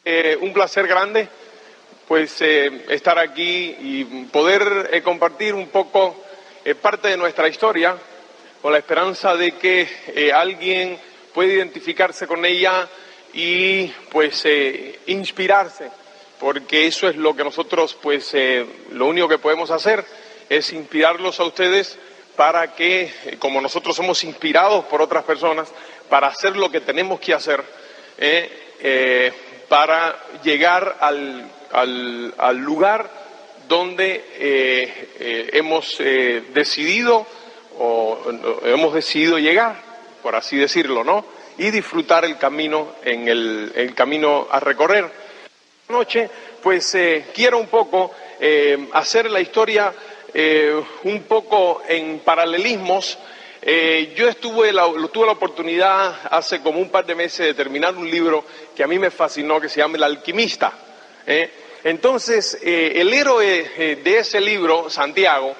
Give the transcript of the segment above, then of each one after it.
Un placer grande pues estar aquí y poder compartir un poco parte de nuestra historia, con la esperanza de que alguien pueda identificarse con ella y pues inspirarse, porque eso es lo que nosotros pues lo único que podemos hacer es inspirarlos a ustedes para que, como nosotros somos inspirados por otras personas, para hacer lo que tenemos que hacer, para llegar al lugar donde hemos decidido llegar, por así decirlo, ¿no? Y disfrutar el camino, el camino a recorrer. Esta noche, pues quiero un poco hacer la historia un poco en paralelismos. Yo tuve la oportunidad hace como un par de meses de terminar un libro que a mí me fascinó, que se llama El Alquimista. Entonces, el héroe de ese libro, Santiago,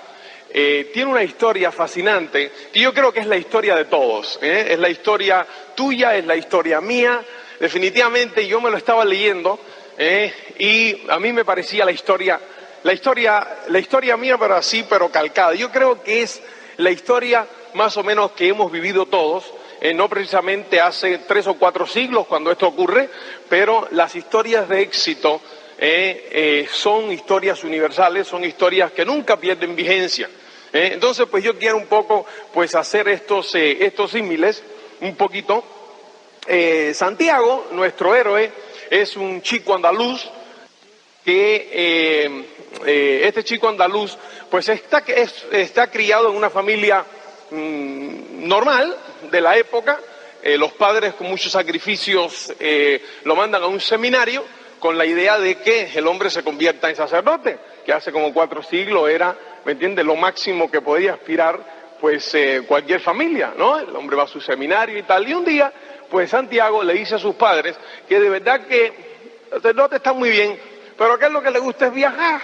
tiene una historia fascinante, que yo creo que es la historia de todos, es la historia tuya, es la historia mía. Definitivamente yo me lo estaba leyendo y a mí me parecía la historia mía, pero calcada. Yo creo que es la historia más o menos que hemos vivido todos, no precisamente hace 3 o 4 siglos cuando esto ocurre, pero las historias de éxito son historias universales, son historias que nunca pierden vigencia. Entonces, pues yo quiero un poco pues hacer estos símiles, un poquito. Santiago, nuestro héroe, es un chico andaluz que este chico andaluz pues está criado en una familia normal de la época. Los padres con muchos sacrificios lo mandan a un seminario con la idea de que el hombre se convierta en sacerdote, que hace como 4 siglos era, ¿me entiendes?, lo máximo que podía aspirar pues cualquier familia, ¿no? El hombre va a su seminario y tal, y un día pues Santiago le dice a sus padres que de verdad que el sacerdote está muy bien, pero que es lo que le gusta es viajar.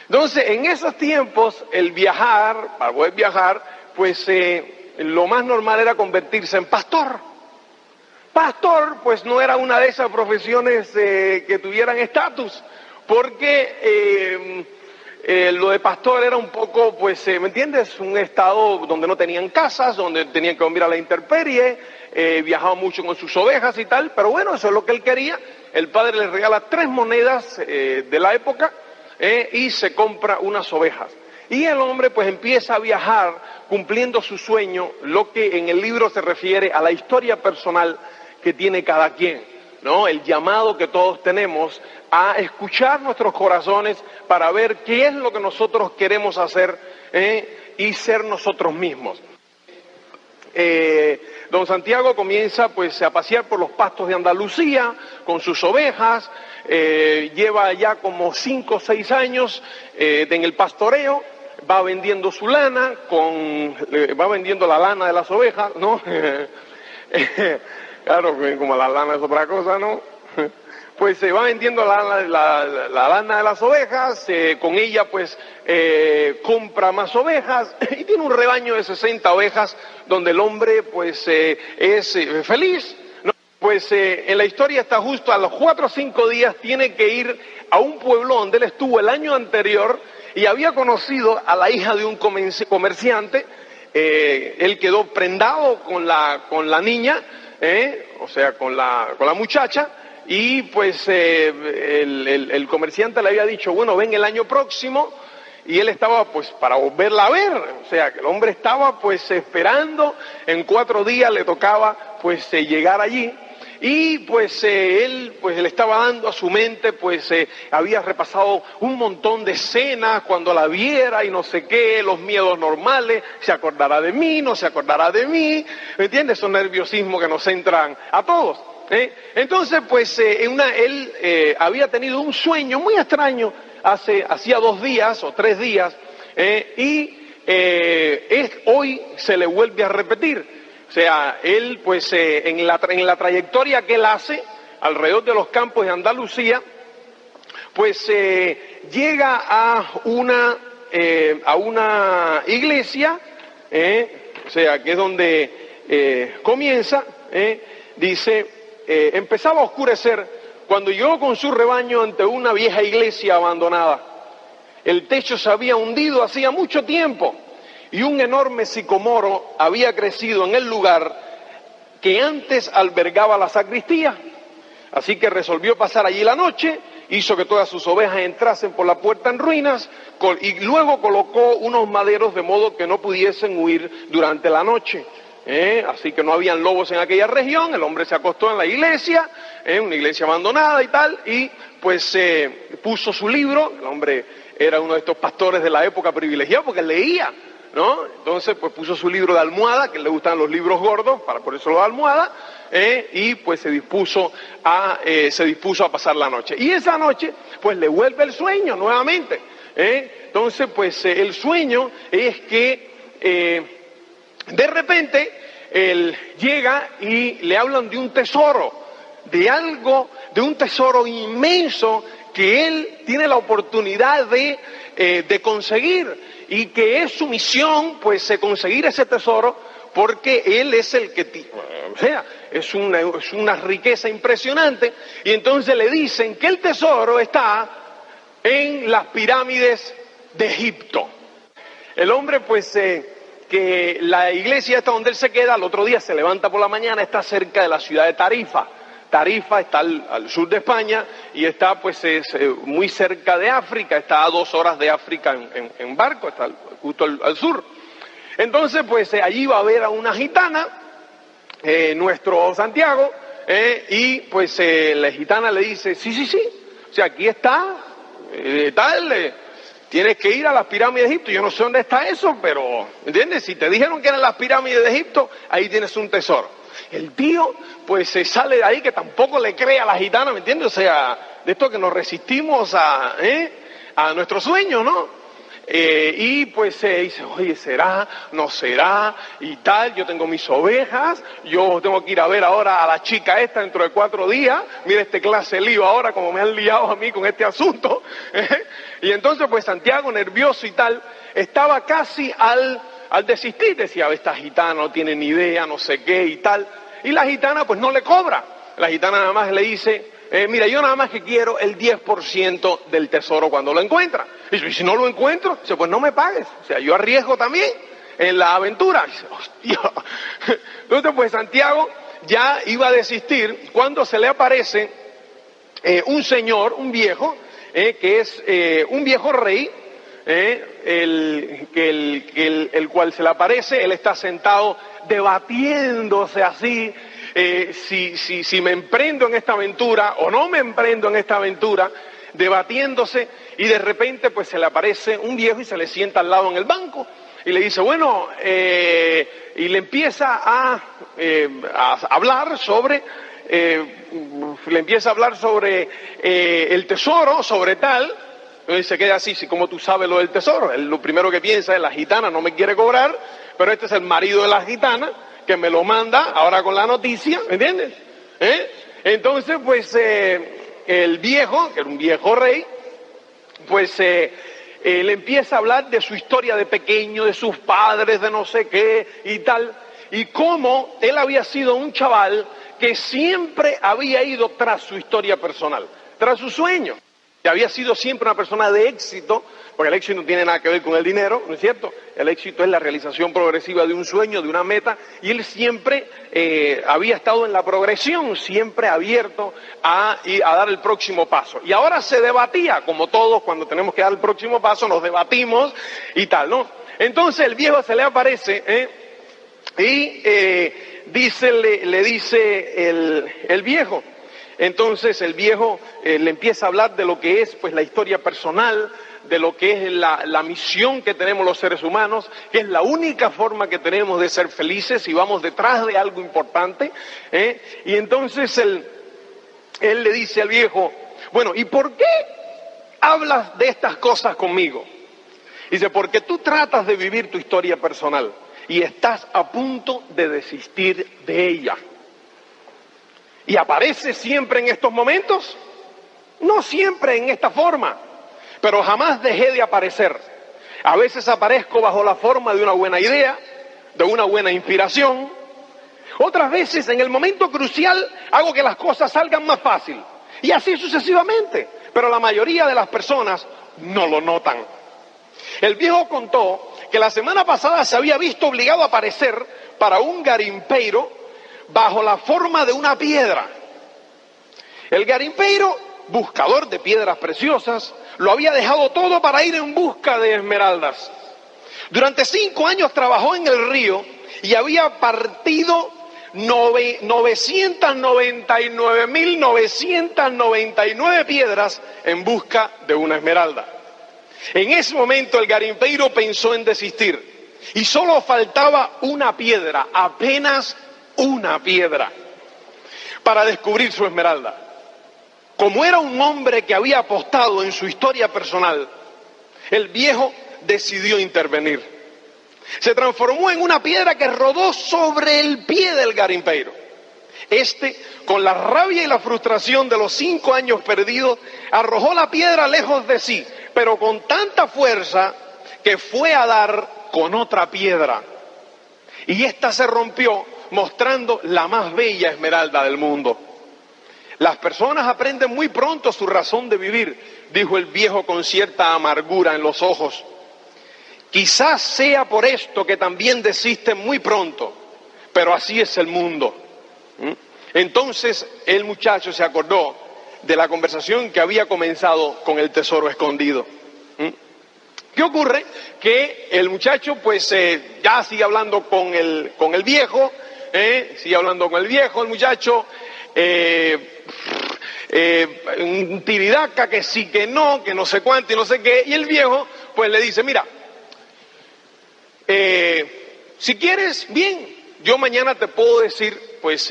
Entonces, en esos tiempos, el viajar, para poder viajar, pues lo más normal era convertirse en pastor. Pastor, pues no era una de esas profesiones que tuvieran estatus, porque lo de pastor era un poco, pues, ¿me entiendes?, un estado donde no tenían casas, donde tenían que dormir a la intemperie, viajaba mucho con sus ovejas y tal, pero bueno, eso es lo que él quería. El padre le regala 3 monedas de la época y se compra unas ovejas. Y el hombre pues empieza a viajar cumpliendo su sueño, lo que en el libro se refiere a la historia personal que tiene cada quien, ¿no? El llamado que todos tenemos a escuchar nuestros corazones para ver qué es lo que nosotros queremos hacer y ser nosotros mismos. Don Santiago comienza pues a pasear por los pastos de Andalucía con sus ovejas, lleva ya como 5 o 6 años en el pastoreo, va vendiendo su lana, va vendiendo la lana de las ovejas, ¿no? Claro, como la lana es otra cosa, ¿no? Pues se va vendiendo la lana de las ovejas, con ella pues compra más ovejas y tiene un rebaño de 60 ovejas donde el hombre pues es feliz, ¿no? Pues en la historia está justo a los 4 o 5 días tiene que ir a un pueblo donde él estuvo el año anterior y había conocido a la hija de un comerciante. Él quedó prendado con la niña, o sea, con la muchacha. Y pues el comerciante le había dicho, bueno, ven el año próximo, y él estaba pues para volverla a ver, o sea, que el hombre estaba pues esperando, en 4 días le tocaba pues llegar allí, y pues él le estaba dando a su mente, pues había repasado un montón de escenas cuando la viera y no sé qué, los miedos normales, se acordará de mí, no se acordará de mí, ¿me entiendes? Esos nerviosismos que nos entran a todos. Entonces, pues, él había tenido un sueño muy extraño hacía 2 días o 3 días, hoy se le vuelve a repetir. O sea, él, pues, en la trayectoria que él hace alrededor de los campos de Andalucía, pues, llega a una iglesia, o sea, que es donde comienza, dice. Empezaba a oscurecer cuando llegó con su rebaño ante una vieja iglesia abandonada. El techo se había hundido hacía mucho tiempo y un enorme sicomoro había crecido en el lugar que antes albergaba la sacristía. Así que resolvió pasar allí la noche, hizo que todas sus ovejas entrasen por la puerta en ruinas y luego colocó unos maderos de modo que no pudiesen huir durante la noche. Así que no habían lobos en aquella región. El hombre se acostó en la iglesia, una iglesia abandonada y tal, y pues puso su libro. El hombre era uno de estos pastores de la época privilegiado porque leía, ¿no? Entonces pues puso su libro de almohada, que le gustan los libros gordos, por eso lo de almohada, y pues se dispuso a pasar la noche. Y esa noche pues le vuelve el sueño nuevamente. Entonces pues el sueño es que de repente él llega y le hablan de un tesoro, de un tesoro inmenso que él tiene la oportunidad de conseguir, y que es su misión pues conseguir ese tesoro, porque él es el que, o sea, es una riqueza impresionante. Y entonces le dicen que el tesoro está en las pirámides de Egipto. El hombre pues que la iglesia esta donde él se queda, al otro día se levanta por la mañana, está cerca de la ciudad de Tarifa. Tarifa está al sur de España y está pues muy cerca de África, está a 2 horas de África en barco, está justo al sur. Entonces pues allí va a ver a una gitana, nuestro Santiago, y pues la gitana le dice, sí, o sea, aquí está, tienes que ir a las pirámides de Egipto. Yo no sé dónde está eso, pero, ¿entiendes? Si te dijeron que eran las pirámides de Egipto, ahí tienes un tesoro. El tío, pues se sale de ahí, que tampoco le cree a la gitana, ¿me entiendes? O sea, de esto que nos resistimos a nuestros sueños, ¿no? Y pues dice, oye, ¿será? ¿No será? Y tal, yo tengo mis ovejas, yo tengo que ir a ver ahora a la chica esta dentro de 4 días, mira este clase lío ahora, como me han liado a mí con este asunto. Y entonces pues Santiago, nervioso y tal, estaba casi al desistir, decía, esta gitana no tiene ni idea, no sé qué y tal. Y la gitana pues no le cobra, la gitana nada más le dice, mira, yo nada más que quiero el 10% del tesoro cuando lo encuentra. Y si no lo encuentro, dice, pues no me pagues. O sea, yo arriesgo también en la aventura. Dice, hostia. Entonces, pues Santiago ya iba a desistir cuando se le aparece un señor, un viejo, que es un viejo rey, el cual se le aparece. Él está sentado debatiéndose así, si me emprendo en esta aventura o no me emprendo en esta aventura, debatiéndose, y de repente pues se le aparece un viejo y se le sienta al lado en el banco y le dice, bueno, y le empieza a hablar sobre, el tesoro, sobre tal. Entonces se queda así, si como tú sabes lo del tesoro. Él lo primero que piensa es, la gitana no me quiere cobrar, pero este es el marido de la gitana que me lo manda ahora con la noticia, ¿me entiendes? Entonces pues el viejo, que era un viejo rey, pues le empieza a hablar de su historia de pequeño, de sus padres, de no sé qué y tal, y cómo él había sido un chaval que siempre había ido tras su historia personal, tras su sueño, que había sido siempre una persona de éxito, porque el éxito no tiene nada que ver con el dinero, ¿no es cierto? El éxito es la realización progresiva de un sueño, de una meta, y él siempre había estado en la progresión, siempre abierto a dar el próximo paso. Y ahora se debatía, como todos cuando tenemos que dar el próximo paso, nos debatimos y tal, ¿no? Entonces el viejo se le aparece, y le dice el viejo. Entonces el viejo le empieza a hablar de lo que es pues la historia personal, de lo que es la misión que tenemos los seres humanos, que es la única forma que tenemos de ser felices si vamos detrás de algo importante. Y entonces él le dice al viejo, bueno, ¿y por qué hablas de estas cosas conmigo? Dice, porque tú tratas de vivir tu historia personal y estás a punto de desistir de ella. ¿Y aparece siempre en estos momentos? No siempre en esta forma, pero jamás dejé de aparecer. A veces aparezco bajo la forma de una buena idea, de una buena inspiración. Otras veces, en el momento crucial, hago que las cosas salgan más fácil. Y así sucesivamente. Pero la mayoría de las personas no lo notan. El viejo contó que la semana pasada se había visto obligado a aparecer para un garimpeiro bajo la forma de una piedra. El garimpeiro, buscador de piedras preciosas, lo había dejado todo para ir en busca de esmeraldas. Durante 5 años trabajó en el río y había partido 999.999 piedras en busca de una esmeralda. En ese momento el garimpeiro pensó en desistir y solo faltaba una piedra, apenas una piedra, para descubrir su esmeralda. Como era un hombre que había apostado en su historia personal, el viejo decidió intervenir. Se transformó en una piedra que rodó sobre el pie del garimpeiro. Con la rabia y la frustración de los 5 años perdidos, arrojó la piedra lejos de sí, pero con tanta fuerza que fue a dar con otra piedra. Y esta se rompió, mostrando la más bella esmeralda del mundo. Las personas aprenden muy pronto su razón de vivir, dijo el viejo con cierta amargura en los ojos. Quizás sea por esto que también desisten muy pronto, pero así es el mundo. Entonces el muchacho se acordó de la conversación que había comenzado con el tesoro escondido. ¿Qué ocurre? Que el muchacho pues ya sigue hablando con el viejo, sigue hablando con el viejo, el muchacho, un tiridaca, que sí, que no sé cuánto y no sé qué, y el viejo pues le dice, mira, si quieres, bien, yo mañana te puedo decir pues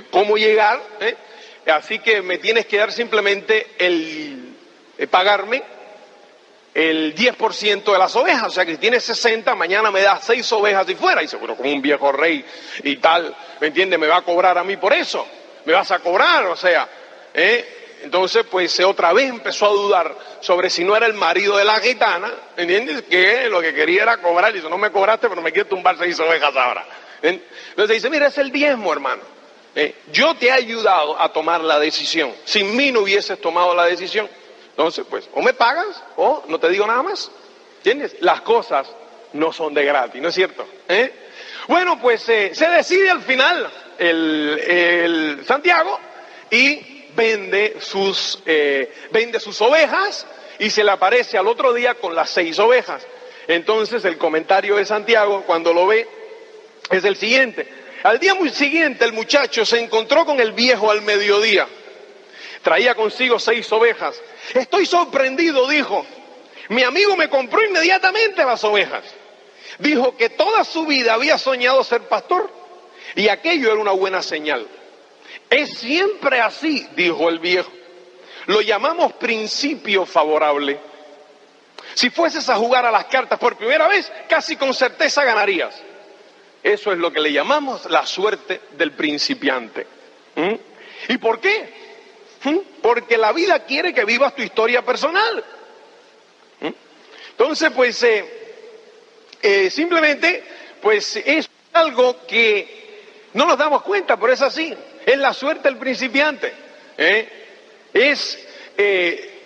cómo llegar, así que me tienes que dar simplemente pagarme el 10% de las ovejas, o sea que si tienes 60, mañana me das 6 ovejas y fuera. Y dice, bueno, como un viejo rey y tal, ¿me entiendes? Me va a cobrar a mí por eso, me vas a cobrar, o sea, Entonces, pues otra vez empezó a dudar sobre si no era el marido de la gitana, ¿entiendes? Que lo que quería era cobrar, y dice, no me cobraste, pero me quieres tumbar 6 ovejas ahora. Entonces dice, mira, es el diezmo, hermano. Yo te he ayudado a tomar la decisión. Sin mí no hubieses tomado la decisión. Entonces, pues, o me pagas o no te digo nada más. ¿Entiendes? Las cosas no son de gratis, ¿no es cierto? Bueno, pues se decide al final el Santiago y vende sus ovejas y se le aparece al otro día con las 6 ovejas. Entonces el comentario de Santiago cuando lo ve es el siguiente. Al día siguiente el muchacho se encontró con el viejo al mediodía. Traía consigo 6 ovejas. Estoy sorprendido, dijo. Mi amigo me compró inmediatamente las ovejas. Dijo que toda su vida había soñado ser pastor y aquello era una buena señal. Es siempre así, dijo el viejo. Lo llamamos principio favorable. Si fueses a jugar a las cartas por primera vez, casi con certeza ganarías. Eso es lo que le llamamos la suerte del principiante. ¿Y por qué? Porque la vida quiere que vivas tu historia personal. Entonces, pues, simplemente, pues es algo que no nos damos cuenta, pero es así. Es la suerte del principiante.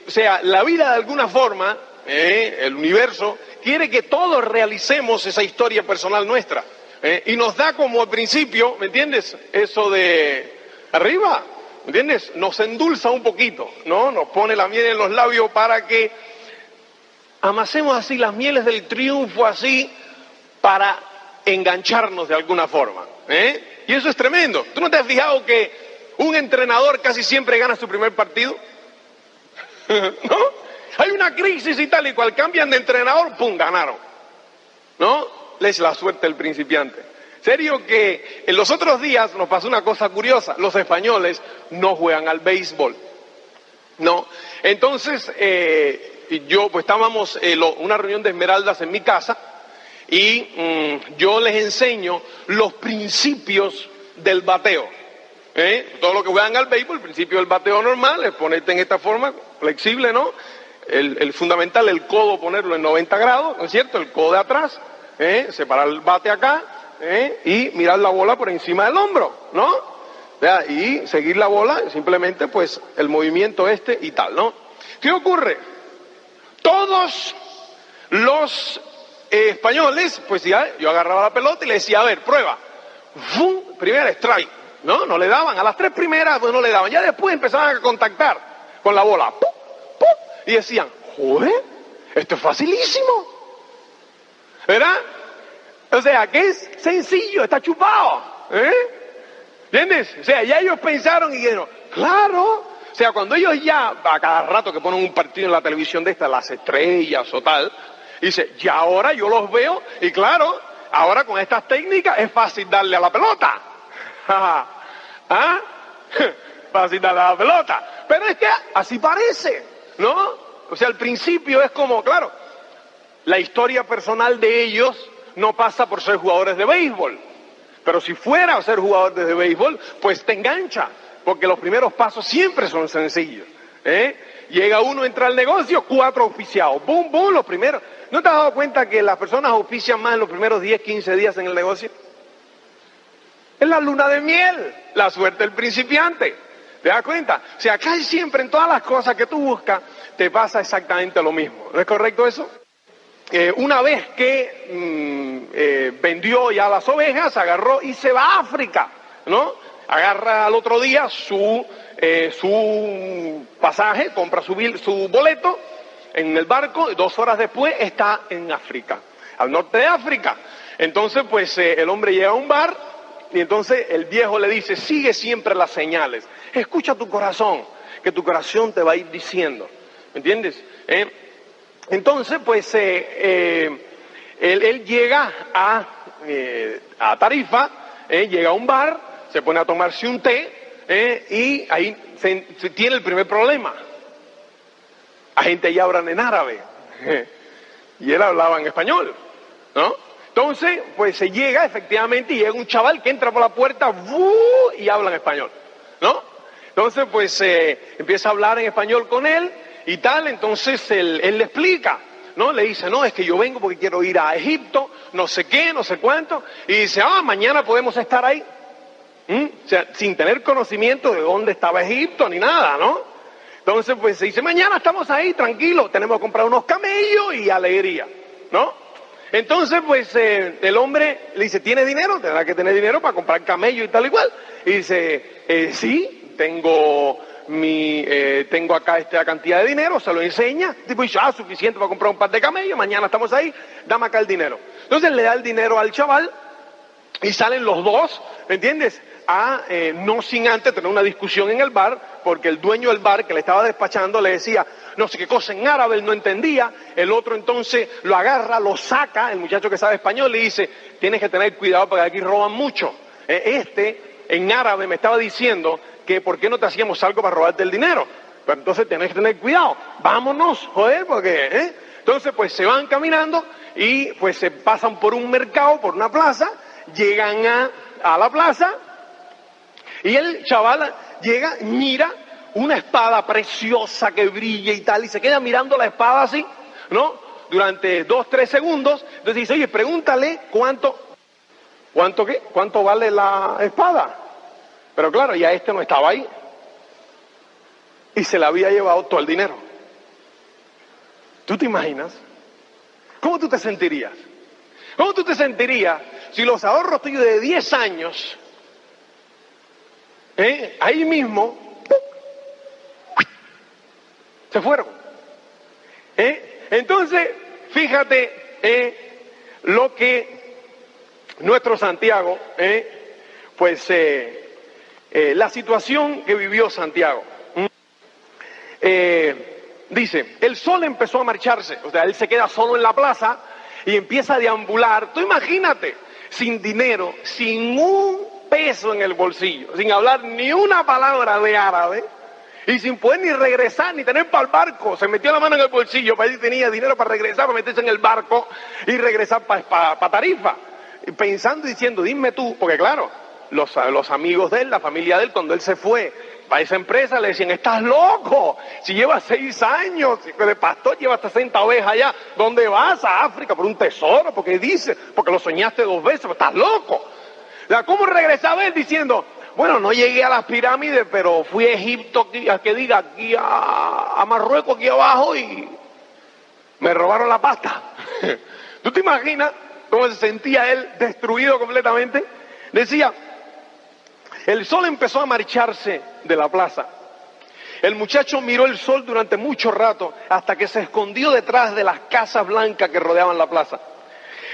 O sea, la vida de alguna forma, el universo, quiere que todos realicemos esa historia personal nuestra. Y nos da como al principio, ¿me entiendes? Eso de arriba, ¿me entiendes? Nos endulza un poquito, ¿no? Nos pone la miel en los labios para que amasemos así las mieles del triunfo, así, para engancharnos de alguna forma. Y eso es tremendo. ¿Tú no te has fijado que un entrenador casi siempre gana su primer partido? ¿No? Hay una crisis y tal y cual, cambian de entrenador, ¡pum!, ganaron. ¿No? Es la suerte del principiante. Serio que en los otros días nos pasó una cosa curiosa. Los españoles no juegan al béisbol. ¿No? Entonces, yo, pues estábamos en una reunión de esmeraldas en mi casa y yo les enseño los principios del bateo. Todo lo que juegan al béisbol, el principio del bateo normal es ponerte en esta forma, flexible, ¿no? El fundamental, el codo, ponerlo en 90 grados, ¿no es cierto? El codo de atrás, separar el bate acá, y mirar la bola por encima del hombro, ¿no? ¿Vea? Y seguir la bola, simplemente pues el movimiento este y tal, ¿no? ¿Qué ocurre? Todos los españoles, pues ya, yo agarraba la pelota y le decía, a ver, prueba. ¡Fum! Primera strike, ¿no? No le daban, a las 3 primeras pues no le daban, ya después empezaban a contactar con la bola, ¡pum! ¡Pum! Y decían, joder, esto es facilísimo, ¿verdad? O sea, que es sencillo, está chupado, ¿entiendes? O sea, ya ellos pensaron y dijeron, claro. O sea, cuando ellos ya, a cada rato que ponen un partido en la televisión de estas, las estrellas o tal, dice, ya ahora yo los veo y claro, ahora con estas técnicas es fácil darle a la pelota. ¿Ah? Fácil darle a la pelota. Pero es que así parece, ¿no? O sea, al principio es como, claro, la historia personal de ellos no pasa por ser jugadores de béisbol. Pero si fuera a ser jugador de béisbol, pues te engancha. Porque los primeros pasos siempre son sencillos. Llega uno, entra al negocio, 4 auspiciados. ¡Bum, bum! Los primeros. ¿No te has dado cuenta que las personas auspician más en los primeros 10, 15 días en el negocio? Es la luna de miel, la suerte del principiante. ¿Te das cuenta? O sea, casi siempre en todas las cosas que tú buscas, te pasa exactamente lo mismo. ¿No es correcto eso? Una vez que vendió ya las ovejas, agarró y se va a África, ¿no? Agarra al otro día su pasaje, compra su boleto en el barco y 2 horas después está en África, al norte de África. Entonces, pues el hombre llega a un bar y entonces el viejo le dice, sigue siempre las señales, escucha tu corazón, que tu corazón te va a ir diciendo, ¿me entiendes? Entonces, pues él llega a Tarifa, llega a un bar, se pone a tomarse un té y ahí se tiene el primer problema. La gente allá hablan en árabe y él hablaba en español, ¿no? Entonces, pues se llega efectivamente y llega un chaval que entra por la puerta y habla en español, ¿no? Entonces, pues empieza a hablar en español con él y tal, entonces él le explica, ¿no? Le dice, no, es que yo vengo porque quiero ir a Egipto, no sé qué, no sé cuánto, y dice, mañana podemos estar ahí. O sea, sin tener conocimiento de dónde estaba Egipto ni nada, ¿no? Entonces, pues se dice, mañana estamos ahí, tranquilos, tenemos que comprar unos camellos y alegría, ¿no? Entonces, pues el hombre le dice, ¿tiene dinero? Tendrá que tener dinero para comprar camello y tal igual. Y dice, sí, tengo acá esta cantidad de dinero, se lo enseña. El tipo dice, suficiente para comprar un par de camellos, mañana estamos ahí, dame acá el dinero. Entonces le da el dinero al chaval y salen los dos, ¿me entiendes? No sin antes tener una discusión en el bar, porque el dueño del bar que le estaba despachando le decía no sé qué cosa en árabe, él no entendía, el otro entonces lo agarra, lo saca, el muchacho que sabe español le dice, tienes que tener cuidado porque aquí roban mucho. En árabe me estaba diciendo que por qué no te hacíamos algo para robarte el dinero, pero entonces tenés que tener cuidado, vámonos, joder, porque... Entonces pues se van caminando y pues se pasan por un mercado, por una plaza, llegan a la plaza y el chaval llega, mira una espada preciosa que brilla y tal, y se queda mirando la espada así, ¿no? Durante 2, 3 segundos, entonces dice, oye, pregúntale cuánto vale la espada. Pero claro, ya no estaba ahí y se le había llevado todo el dinero. ¿Tú te imaginas? ¿Cómo tú te sentirías? ¿Cómo tú te sentirías si los ahorros tuyos de 10 años, ahí mismo, se fueron? Entonces, fíjate lo que nuestro Santiago, la situación que vivió Santiago. Dice, el sol empezó a marcharse, o sea, él se queda solo en la plaza y empieza a deambular. Tú imagínate, sin dinero, sin un peso en el bolsillo, sin hablar ni una palabra de árabe y sin poder ni regresar, ni tener para el barco. Se metió la mano en el bolsillo para ver si tenía dinero para regresar, para meterse en el barco y regresar para Tarifa. Pensando y diciendo, dime tú, porque claro, los amigos de él, la familia de él, cuando él se fue a esa empresa le decían, estás loco, si llevas 6 años de pastor, llevas 60 ovejas allá, ¿dónde vas? A África por un tesoro, porque lo soñaste 2 veces, pero estás loco. ¿Cómo regresaba él diciendo, bueno, no llegué a las pirámides, pero fui a Egipto, aquí a Marruecos, aquí abajo, y me robaron la pasta. ¿Tú te imaginas cómo se sentía él destruido completamente? Decía, el sol empezó a marcharse de la plaza. El muchacho miró el sol durante mucho rato hasta que se escondió detrás de las casas blancas que rodeaban la plaza.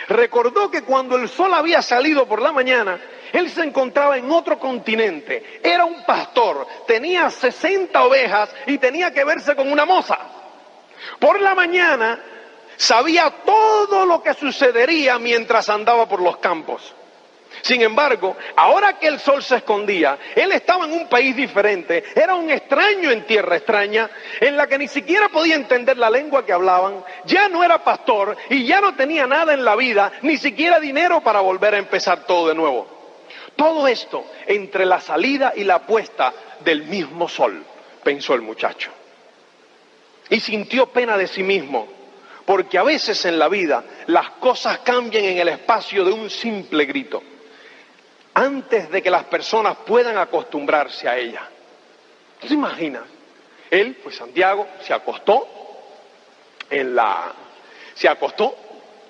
Recordó que cuando el sol había salido por la mañana, él se encontraba en otro continente. Era un pastor, tenía 60 ovejas y tenía que verse con una moza. Por la mañana sabía todo lo que sucedería mientras andaba por los campos. Sin embargo, ahora que el sol se escondía, él estaba en un país diferente, era un extraño en tierra extraña, en la que ni siquiera podía entender la lengua que hablaban, ya no era pastor y ya no tenía nada en la vida, ni siquiera dinero para volver a empezar todo de nuevo. Todo esto entre la salida y la puesta del mismo sol, pensó el muchacho. Y sintió pena de sí mismo, porque a veces en la vida las cosas cambian en el espacio de un simple grito, antes de que las personas puedan acostumbrarse a ella. ¿Tú te imaginas? Él, pues Santiago, se acostó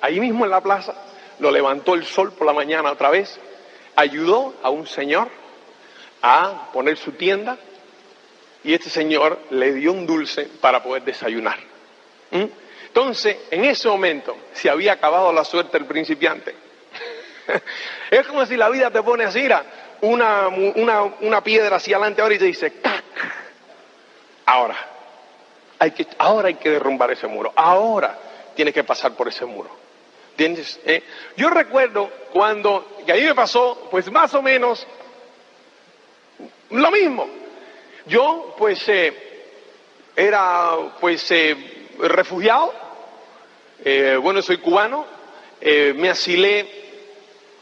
ahí mismo en la plaza, lo levantó el sol por la mañana otra vez, ayudó a un señor a poner su tienda y este señor le dio un dulce para poder desayunar. Entonces, en ese momento, se había acabado la suerte del principiante. Es como si la vida te pone así, mira, una piedra hacia adelante ahora y te dice, ¡tac! Ahora hay que derrumbar ese muro. Ahora tienes que pasar por ese muro. ¿Entiendes? Yo recuerdo cuando, que a mí me pasó, pues más o menos, lo mismo. Yo, pues, era, pues, refugiado. Bueno, soy cubano. Me asilé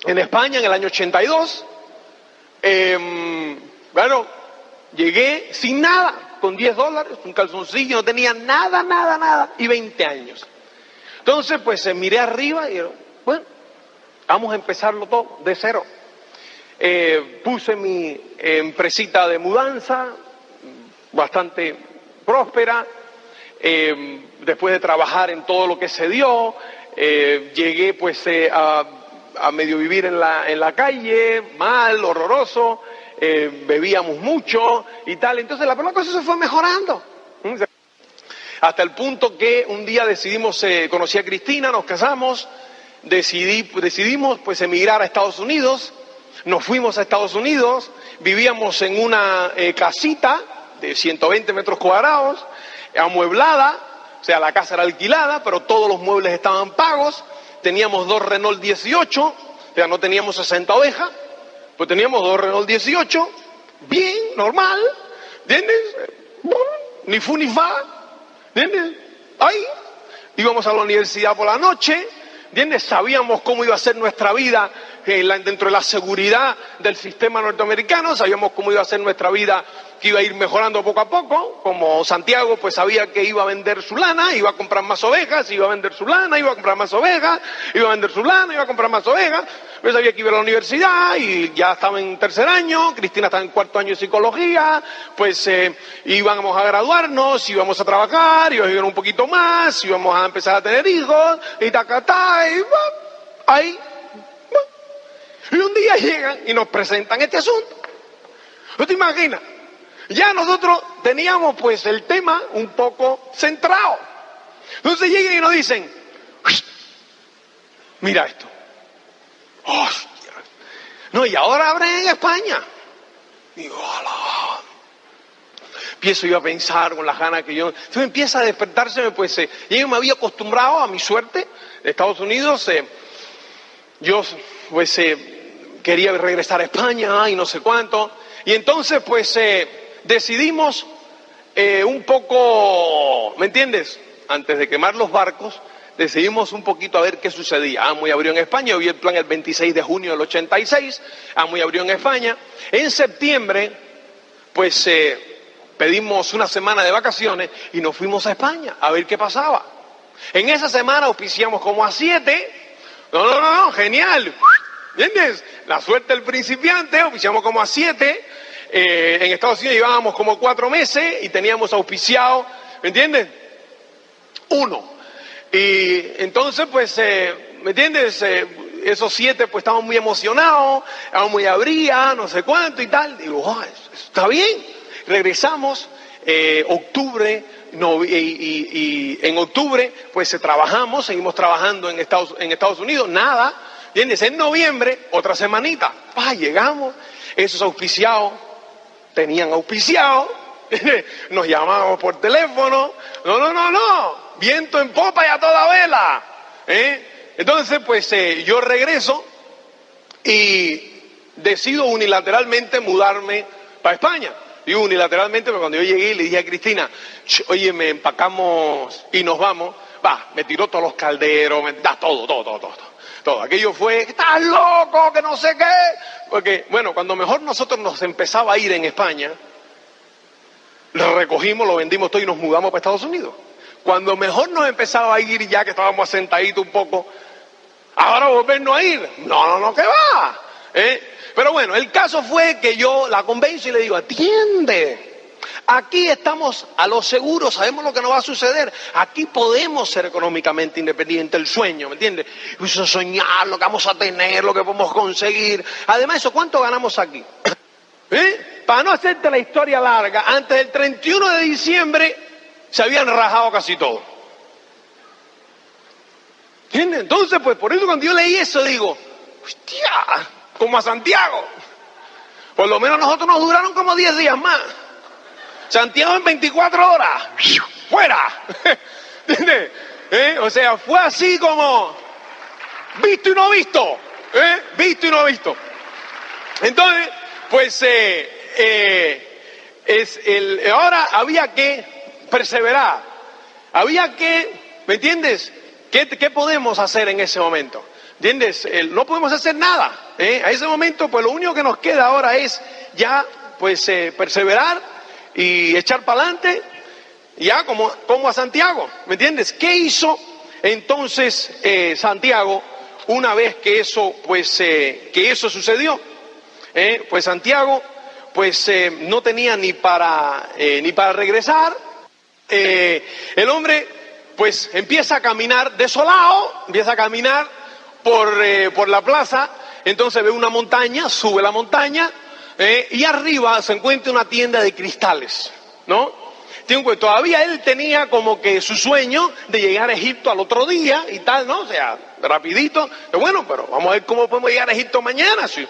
en España en el año 82, bueno, llegué sin nada, con $10, un calzoncillo, no tenía nada, y 20 años. Entonces, pues miré arriba y digo, bueno, vamos a empezarlo todo de cero. Puse mi empresita de mudanza, bastante próspera, después de trabajar en todo lo que se dio, llegué pues a medio vivir en la calle, mal, horroroso, bebíamos mucho y tal. Entonces la cosa se fue mejorando. Hasta el punto que un día decidimos, conocí a Cristina, nos casamos, decidimos pues emigrar a Estados Unidos, nos fuimos a Estados Unidos, vivíamos en una casita de 120 metros cuadrados, amueblada, o sea, la casa era alquilada, pero todos los muebles estaban pagos. Teníamos 2 Renault 18, o sea, no teníamos 60 ovejas, pues teníamos 2 Renault 18, bien, normal, ¿entiendes? Ni fu ni fa, ¿entiendes? Ahí, íbamos a la universidad por la noche, ¿entiendes? Sabíamos cómo iba a ser nuestra vida dentro de la seguridad del sistema norteamericano, sabíamos cómo iba a ser nuestra vida, que iba a ir mejorando poco a poco. Como Santiago pues sabía que iba a vender su lana, iba a comprar más ovejas, iba a vender su lana, iba a comprar más ovejas, iba a vender su lana, iba a comprar más ovejas. Yo sabía que iba a la universidad y ya estaba en 3er año, Cristina estaba en 4º año de psicología, pues íbamos a graduarnos, íbamos a trabajar, íbamos a vivir un poquito más, íbamos a empezar a tener hijos, y tacatá, y ahí. Y un día llegan y nos presentan este asunto. ¿No te imaginas? Ya nosotros teníamos pues el tema un poco centrado. Entonces llegan y nos dicen, mira esto. Hostia. No, y ahora abren en España. Digo, hola. Empiezo yo a pensar con las ganas que yo... Entonces empieza a despertarse, pues yo me había acostumbrado a mi suerte de Estados Unidos. Yo pues quería regresar a España y no sé cuánto. Y entonces pues decidimos un poco, ¿me entiendes? Antes de quemar los barcos, decidimos un poquito a ver qué sucedía. Amway abrió en España, yo vi el plan el 26 de junio del 86, Amway abrió en España. En septiembre, pues pedimos una semana de vacaciones y nos fuimos a España a ver qué pasaba. En esa semana auspiciamos como a 7. No, genial. ¿entiendes? La suerte del principiante, oficiamos como a 7, en Estados Unidos llevábamos como 4 meses y teníamos auspiciado, ¿me entiendes? 1. Y entonces, pues, ¿me entiendes? Esos 7, pues, estaban muy emocionados, estaban muy abría, no sé cuánto y tal. Digo, oh, está bien. Regresamos, octubre, y en octubre, pues, trabajamos, seguimos trabajando en Estados Unidos, nada. ¿Entiendes? En noviembre, otra semanita, llegamos, esos auspiciados, tenían auspiciado, nos llamábamos por teléfono, no, viento en popa y a toda vela, Entonces, pues yo regreso y decido unilateralmente mudarme para España. Digo unilateralmente, pero cuando yo llegué le dije a Cristina, oye, me empacamos y nos vamos, me tiró todos los calderos, todo. Aquello fue, estás loco, que no sé qué. Porque, bueno, cuando mejor nosotros nos empezaba a ir en España, lo recogimos, lo vendimos todo y nos mudamos para Estados Unidos. Cuando mejor nos empezaba a ir, ya que estábamos asentaditos un poco, ahora volvernos a ir. No, ¿qué va? Pero bueno, el caso fue que yo la convenzo y le digo, atiende. Aquí estamos a lo seguro, sabemos lo que nos va a suceder. Aquí podemos ser económicamente independientes, el sueño, ¿me entiendes? Eso, soñar lo que vamos a tener, lo que podemos conseguir. Además, eso, ¿cuánto ganamos aquí? Para no hacerte la historia larga, antes del 31 de diciembre se habían rajado casi todo. ¿Entiendes? Entonces, pues por eso cuando yo leí eso digo, hostia, como a Santiago. Por lo menos nosotros nos duraron como 10 días más. Santiago en 24 horas, ¡fuera! ¿Entiendes? O sea, fue así como visto y no visto, visto y no visto. Entonces, pues ahora había que perseverar, había que, ¿me entiendes? ¿Qué podemos hacer en ese momento? ¿Entiendes? No podemos hacer nada. A ese momento, pues lo único que nos queda ahora es ya, pues, perseverar y echar para adelante, ya como a Santiago, ¿me entiendes? ¿Qué hizo entonces Santiago una vez que eso, pues, que eso sucedió? Pues Santiago, pues, no tenía ni para regresar. El hombre, pues, empieza a caminar desolado, empieza a caminar por la plaza, entonces ve una montaña, sube la montaña, y arriba se encuentra una tienda de cristales, ¿no? Todavía él tenía como que su sueño de llegar a Egipto al otro día y tal, ¿no? O sea, rapidito. Bueno, pero vamos a ver cómo podemos llegar a Egipto mañana. Si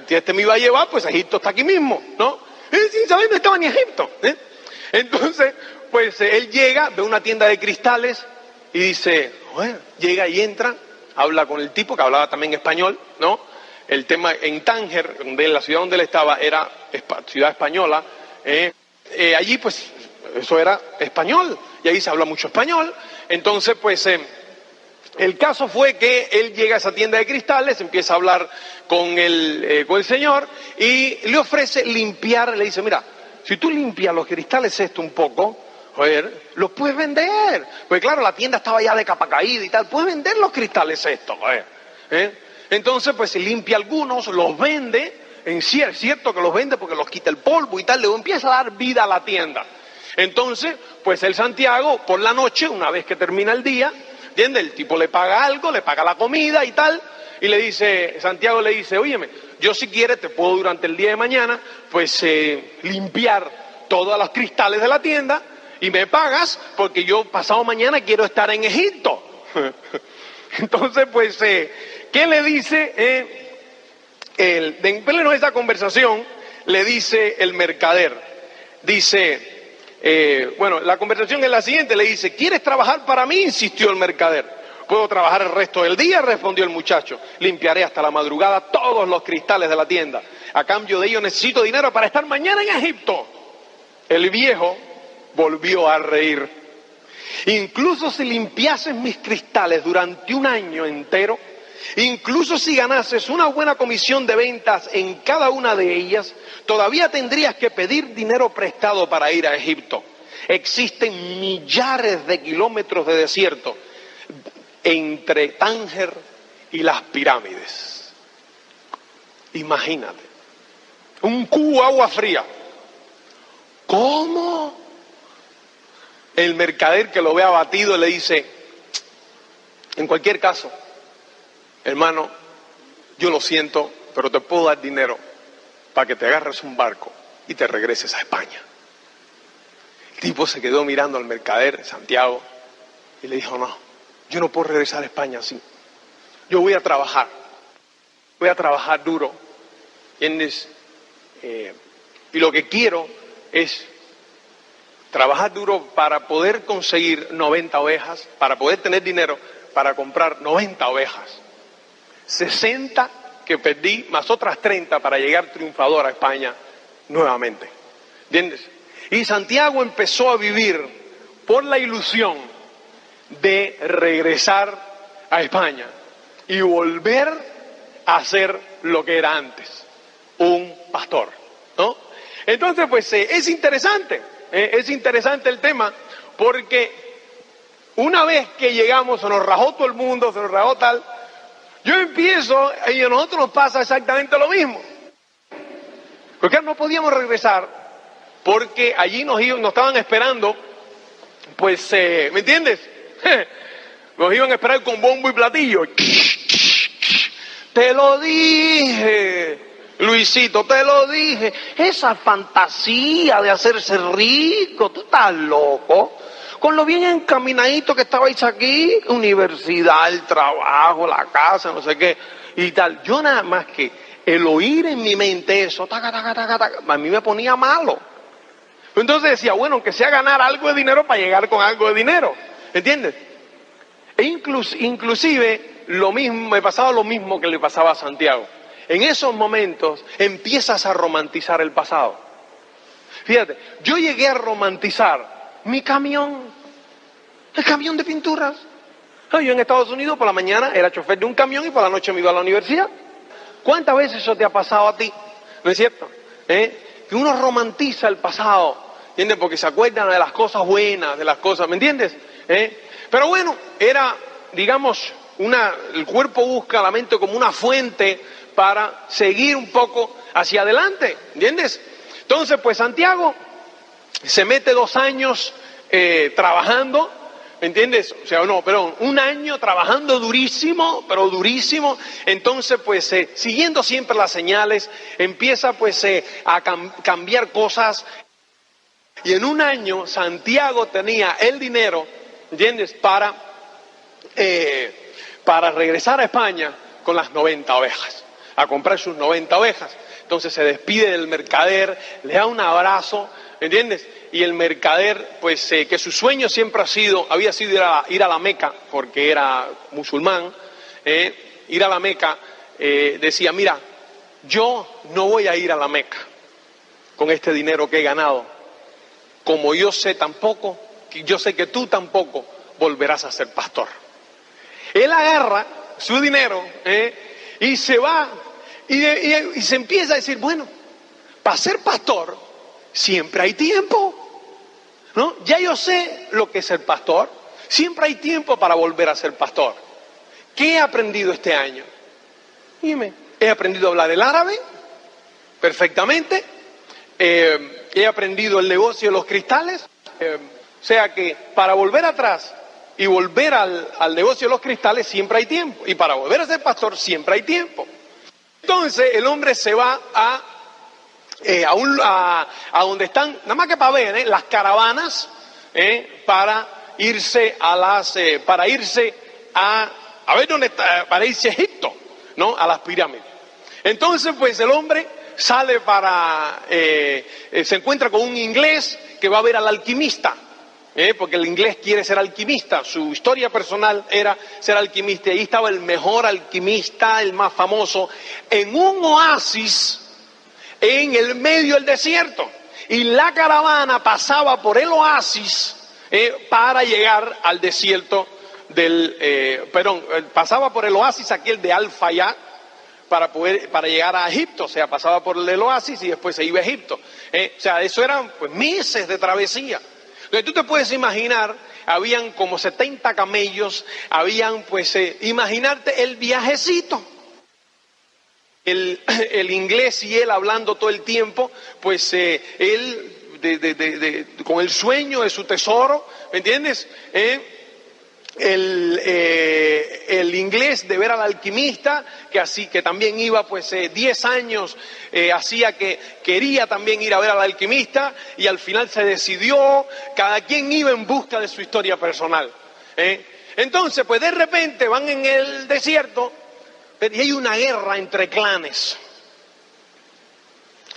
este me iba a llevar, pues Egipto está aquí mismo, ¿no? Sin saber, no estaba ni Egipto. Entonces, pues él llega, ve una tienda de cristales y dice, bueno, llega y entra, habla con el tipo que hablaba también español, ¿no? El tema en Tánger, la ciudad donde él estaba, era ciudad española. Allí, pues, eso era español, y ahí se habla mucho español. Entonces, pues, el caso fue que él llega a esa tienda de cristales, empieza a hablar con el señor, y le ofrece limpiar, le dice, mira, si tú limpias los cristales esto un poco, joder, los puedes vender. Pues claro, la tienda estaba ya de capa caída y tal, puedes vender los cristales estos, joder. Entonces, pues se limpia algunos, los vende, es cierto que los vende porque los quita el polvo y tal, luego empieza a dar vida a la tienda. Entonces, pues el Santiago, por la noche, una vez que termina el día, ¿entiendes? El tipo le paga algo, le paga la comida y tal, y Santiago le dice, óyeme, yo si quieres te puedo durante el día de mañana, pues limpiar todos los cristales de la tienda y me pagas porque yo pasado mañana quiero estar en Egipto. Entonces, pues, ¿qué le dice? En pleno de esa conversación, le dice el mercader, dice, bueno, la conversación es la siguiente, le dice, ¿quieres trabajar para mí? Insistió el mercader. ¿Puedo trabajar el resto del día? Respondió el muchacho. Limpiaré hasta la madrugada todos los cristales de la tienda. A cambio de ello necesito dinero para estar mañana en Egipto. El viejo volvió a reír. Incluso si limpiases mis cristales durante un año entero, incluso si ganases una buena comisión de ventas en cada una de ellas, todavía tendrías que pedir dinero prestado para ir a Egipto. Existen millares de kilómetros de desierto entre Tánger y las pirámides. Imagínate, un cubo de agua fría. ¿Cómo? El mercader que lo ve abatido le dice, en cualquier caso, hermano, yo lo siento, pero te puedo dar dinero para que te agarres un barco y te regreses a España. El tipo se quedó mirando al mercader, Santiago, y le dijo, no, yo no puedo regresar a España así. Yo voy a trabajar duro, ¿entiendes? Y lo que quiero es trabajar duro para poder conseguir 90 ovejas, para poder tener dinero para comprar 90 ovejas. 60 que perdí, más otras 30 para llegar triunfador a España nuevamente. ¿Entiendes? Y Santiago empezó a vivir por la ilusión de regresar a España y volver a ser lo que era antes, un pastor, ¿no? Entonces, pues es interesante el tema, porque una vez que llegamos, se nos rajó todo el mundo, se nos rajó tal, yo empiezo, y a nosotros nos pasa exactamente lo mismo. Porque no podíamos regresar, porque allí nos estaban esperando, pues, ¿me entiendes? Nos iban a esperar con bombo y platillo. Te lo dije, Luisito, te lo dije. Esa fantasía de hacerse rico, tú estás loco. Con lo bien encaminadito que estabais aquí, universidad, el trabajo, la casa, no sé qué, y tal. Yo nada más que el oír en mi mente eso, taca, taca, taca, taca, a mí me ponía malo. Entonces decía, bueno, aunque sea ganar algo de dinero para llegar con algo de dinero, ¿entiendes? E inclusive lo mismo, me pasaba lo mismo que le pasaba a Santiago. En esos momentos empiezas a romantizar el pasado. Fíjate, yo llegué a romantizar mi camión, el camión de pinturas. Yo en Estados Unidos por la mañana era chofer de un camión y por la noche me iba a la universidad. ¿Cuántas veces eso te ha pasado a ti? ¿No es cierto? Que uno romantiza el pasado, ¿entiendes? Porque se acuerdan de las cosas buenas, de las cosas, ¿me entiendes? Pero bueno, era, digamos, el cuerpo busca la mente como una fuente para seguir un poco hacia adelante, ¿entiendes? Entonces, pues Santiago se mete 2 años trabajando, ¿me entiendes? O sea, no, perdón, 1 año trabajando durísimo, pero durísimo. Entonces, pues, siguiendo siempre las señales, empieza, pues, a cambiar cosas. Y en 1 año, Santiago tenía el dinero, ¿entiendes? Para regresar a España con las 90 ovejas, a comprar sus 90 ovejas. Entonces se despide del mercader, le da un abrazo, ¿entiendes? Y el mercader, pues que su sueño siempre había sido ir a la Meca, porque era musulmán, ir a la Meca, decía, mira, yo no voy a ir a la Meca con este dinero que he ganado, como yo sé que tú tampoco volverás a ser pastor. Él agarra su dinero y se va y se empieza a decir, bueno, para ser pastor siempre hay tiempo, ¿no? Ya yo sé lo que es ser pastor, siempre hay tiempo para volver a ser pastor. ¿Qué he aprendido este año? Dime, he aprendido a hablar el árabe perfectamente, he aprendido el negocio de los cristales, o sea que para volver atrás y volver al negocio de los cristales siempre hay tiempo, y para volver a ser pastor siempre hay tiempo. Entonces el hombre se va a donde están, nada más que para ver, las caravanas, para irse a ver dónde está, para irse a Egipto, ¿no? A las pirámides. Entonces, pues el hombre sale se encuentra con un inglés que va a ver al alquimista, porque el inglés quiere ser alquimista, su historia personal era ser alquimista, y ahí estaba el mejor alquimista, el más famoso, en un oasis en el medio del desierto, y la caravana pasaba por el oasis para llegar al desierto pasaba por el oasis aquel de Al-Fayad para llegar a Egipto, o sea, pasaba por el oasis y después se iba a Egipto. O sea, eso eran pues meses de travesía. Entonces tú te puedes imaginar, habían como 70 camellos, habían pues, imaginarte el viajecito. el inglés y él hablando todo el tiempo, pues él con el sueño de su tesoro, ¿me entiendes? El inglés de ver al alquimista, que también iba pues 10 años, hacía que quería también ir a ver al alquimista y al final se decidió, cada quien iba en busca de su historia personal. Entonces pues de repente van en el desierto y hay una guerra entre clanes.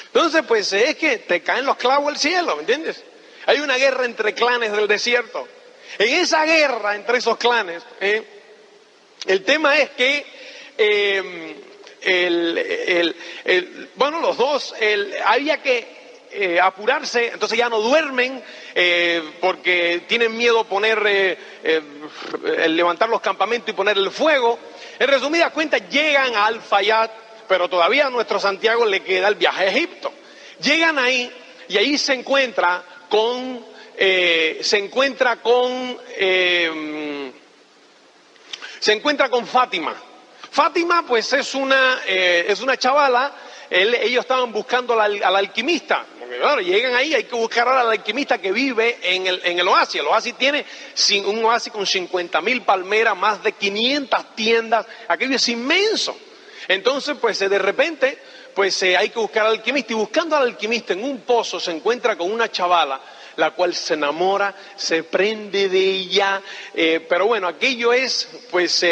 Entonces pues es que te caen los clavos del cielo, ¿me entiendes? Hay una guerra entre clanes del desierto. En esa guerra entre esos clanes, el tema es que los dos había que apurarse, entonces ya no duermen porque tienen miedo poner, levantar los campamentos y poner el fuego. En resumidas cuentas llegan a Al-Fayad, pero todavía a nuestro Santiago le queda el viaje a Egipto. Llegan ahí y ahí se encuentra con Fátima. Fátima pues es una chavala, ellos estaban buscando al alquimista, porque claro, llegan ahí, hay que buscar al alquimista que vive en el oasis. El oasis tiene un oasis con 50.000 palmeras, más de 500 tiendas, aquello es inmenso. Entonces pues de repente pues hay que buscar al alquimista, y buscando al alquimista en un pozo se encuentra con una chavala, la cual se enamora, se prende de ella, pero bueno, aquello es pues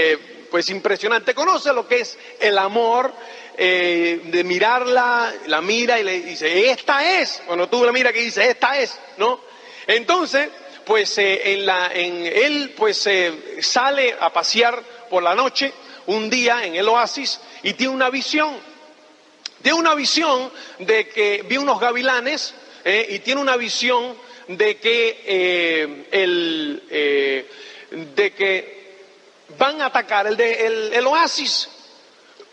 impresionante. Conoce lo que es el amor, de mirarla, la mira y le dice, esta es, cuando tú la miras que dice, esta es, ¿no? Entonces, pues él pues sale a pasear por la noche, un día en el oasis, y tiene una visión de que vi unos gavilanes, y tiene una visión de que van a atacar el oasis,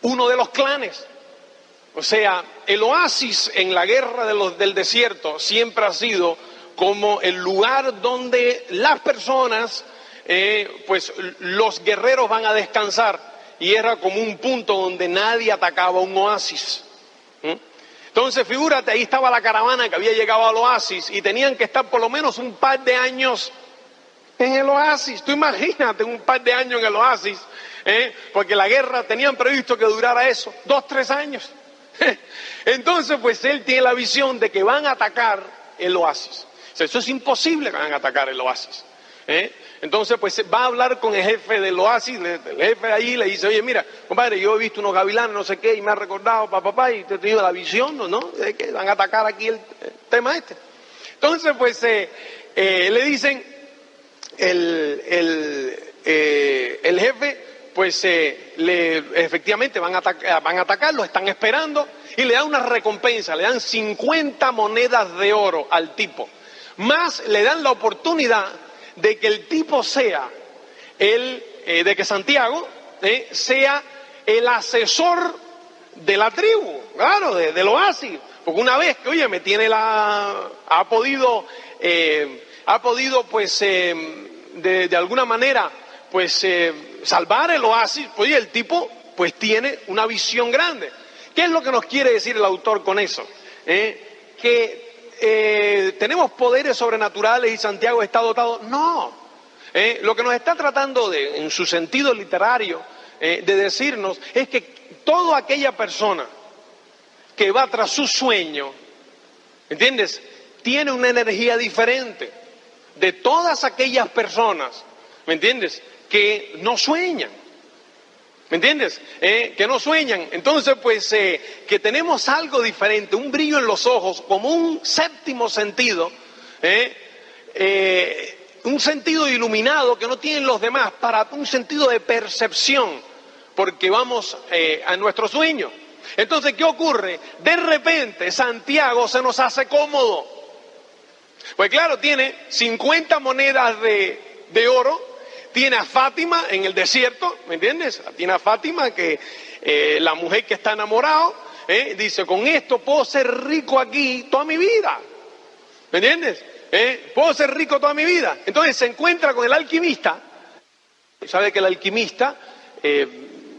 uno de los clanes. O sea, el oasis en la guerra del desierto siempre ha sido como el lugar donde las personas, pues los guerreros van a descansar, y era como un punto donde nadie atacaba un oasis. Entonces, figúrate, ahí estaba la caravana que había llegado al oasis y tenían que estar por lo menos un par de años en el oasis. Tú imagínate un par de años en el oasis, porque la guerra tenían previsto que durara eso, 2-3 años. Entonces, pues él tiene la visión de que van a atacar el oasis. O sea, eso es imposible que van a atacar el oasis. Entonces, pues va a hablar con el jefe del oasis, el jefe de allí le dice, oye, mira, compadre, yo he visto unos gavilanes, no sé qué, y me ha recordado, papá, y te he tenido la visión, ¿no? De que van a atacar aquí el tema este. Entonces, pues, le dicen, el jefe, pues, efectivamente van a atacarlo, están esperando, y le dan una recompensa, le dan 50 monedas de oro al tipo, más le dan la oportunidad de que el tipo sea de que Santiago sea el asesor de la tribu, claro, del oasis, porque una vez que, oye, ha podido pues de alguna manera pues salvar el oasis, pues el tipo pues tiene una visión grande. ¿Qué es lo que nos quiere decir el autor con eso? Que tenemos poderes sobrenaturales y Santiago está dotado. No, lo que nos está tratando en su sentido literario, de decirnos es que toda aquella persona que va tras su sueño, ¿entiendes?, tiene una energía diferente de todas aquellas personas, ¿me entiendes?, que no sueñan. ¿Me entiendes? Que no sueñan. Entonces, pues, que tenemos algo diferente, un brillo en los ojos, como un séptimo sentido, un sentido iluminado que no tienen los demás, para un sentido de percepción, porque vamos a nuestro sueño. Entonces, ¿qué ocurre? De repente, Santiago se nos hace cómodo. Pues claro, tiene 50 monedas de oro, tiene a Fátima en el desierto, ¿me entiendes? Tiene a Fátima, que la mujer que está enamorado, dice, con esto puedo ser rico aquí toda mi vida, ¿me entiendes? Puedo ser rico toda mi vida. Entonces se encuentra con el alquimista, sabe que el alquimista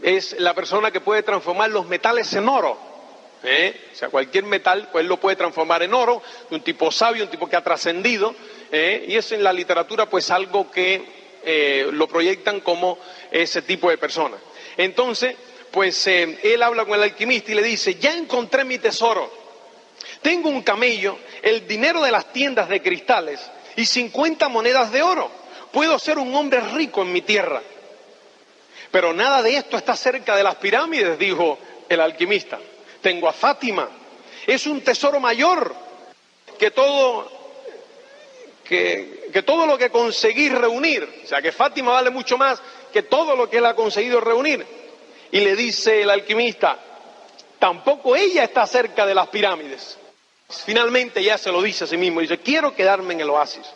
es la persona que puede transformar los metales en oro. O sea, cualquier metal, pues él lo puede transformar en oro, un tipo sabio, un tipo que ha trascendido, y es en la literatura pues algo que lo proyectan como ese tipo de persona. Entonces, pues él habla con el alquimista y le dice, ya encontré mi tesoro, tengo un camello, el dinero de las tiendas de cristales y 50 monedas de oro, puedo ser un hombre rico en mi tierra. Pero nada de esto está cerca de las pirámides, dijo el alquimista. Tengo a Fátima, es un tesoro mayor que todo lo que conseguí reunir. O sea, que Fátima vale mucho más que todo lo que él ha conseguido reunir. Y le dice el alquimista, tampoco ella está cerca de las pirámides. Finalmente ya se lo dice a sí mismo, dice, quiero quedarme en el oasis.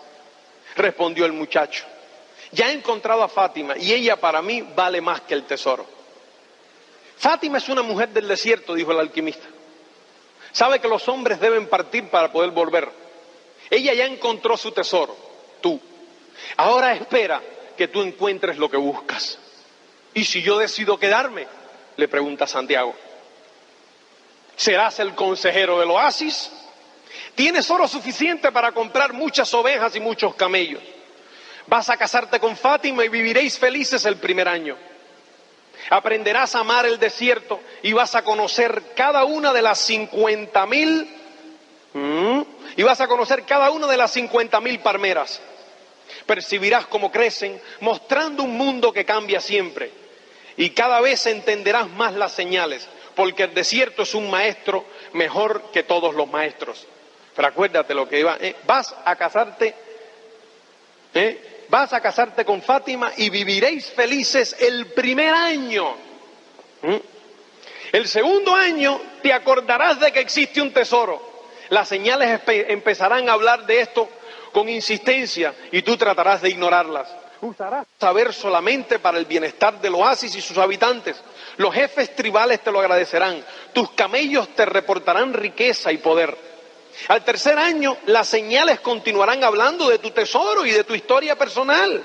Respondió el muchacho, ya he encontrado a Fátima y ella para mí vale más que el tesoro. Fátima es una mujer del desierto, dijo el alquimista. Sabe que los hombres deben partir para poder volver. Ella ya encontró su tesoro, tú. Ahora espera que tú encuentres lo que buscas. ¿Y si yo decido quedarme? Le pregunta Santiago. ¿Serás el consejero del oasis? Tienes oro suficiente para comprar muchas ovejas y muchos camellos. Vas a casarte con Fátima y viviréis felices el primer año. Aprenderás a amar el desierto y vas a conocer cada una de las 50.000 palmeras. Percibirás cómo crecen, mostrando un mundo que cambia siempre. Y cada vez entenderás más las señales, porque el desierto es un maestro mejor que todos los maestros. Pero acuérdate lo que iba, vas a casarte con Fátima y viviréis felices el primer año. El segundo año te acordarás de que existe un tesoro. Las señales empezarán a hablar de esto con insistencia y tú tratarás de ignorarlas. Usarás saber solamente para el bienestar del oasis y sus habitantes. Los jefes tribales te lo agradecerán. Tus camellos te reportarán riqueza y poder. Al tercer año, las señales continuarán hablando de tu tesoro y de tu historia personal.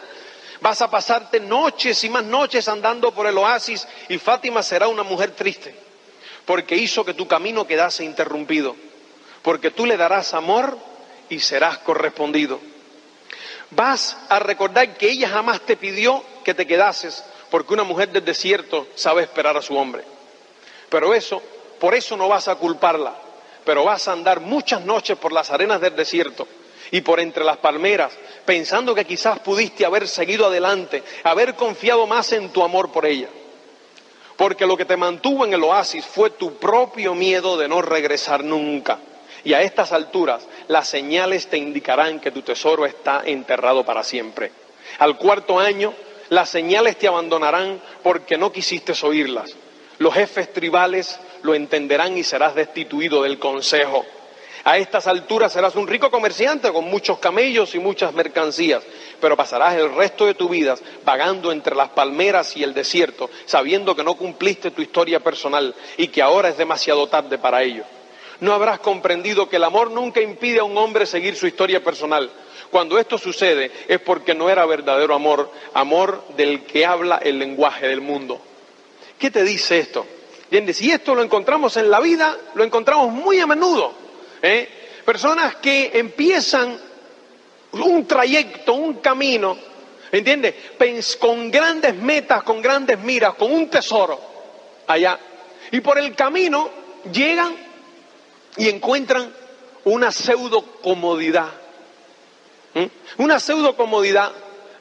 Vas a pasarte noches y más noches andando por el oasis y Fátima será una mujer triste, porque hizo que tu camino quedase interrumpido, porque tú le darás amor y serás correspondido. Vas a recordar que ella jamás te pidió que te quedases, porque una mujer del desierto sabe esperar a su hombre. Pero por eso no vas a culparla. Pero vas a andar muchas noches por las arenas del desierto y por entre las palmeras, pensando que quizás pudiste haber seguido adelante, haber confiado más en tu amor por ella. Porque lo que te mantuvo en el oasis fue tu propio miedo de no regresar nunca. Y a estas alturas, las señales te indicarán que tu tesoro está enterrado para siempre. Al cuarto año, las señales te abandonarán porque no quisiste oírlas. Los jefes tribales lo entenderán y serás destituido del consejo. A estas alturas serás un rico comerciante con muchos camellos y muchas mercancías, pero pasarás el resto de tu vida vagando entre las palmeras y el desierto, sabiendo que no cumpliste tu historia personal y que ahora es demasiado tarde para ello. No habrás comprendido que el amor nunca impide a un hombre seguir su historia personal. Cuando esto sucede es porque no era verdadero amor, amor del que habla el lenguaje del mundo. ¿Qué te dice esto? ¿Entiendes? Y esto lo encontramos en la vida, lo encontramos muy a menudo. Personas que empiezan un trayecto, un camino, ¿entiendes? Con grandes metas, con grandes miras, con un tesoro allá. Y por el camino llegan y encuentran una pseudo comodidad. Una pseudo comodidad.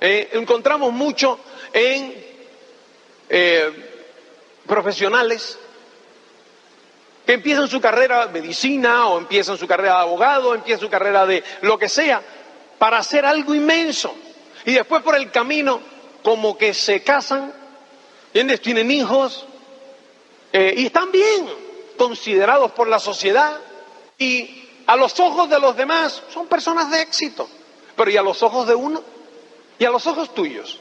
Encontramos mucho en profesionales que empiezan su carrera de medicina o empiezan su carrera de abogado, empiezan su carrera de lo que sea, para hacer algo inmenso. Y después por el camino como que se casan, ¿entiendes? Tienen hijos y están bien considerados por la sociedad y a los ojos de los demás son personas de éxito. Pero ¿y a los ojos de uno? ¿Y a los ojos tuyos?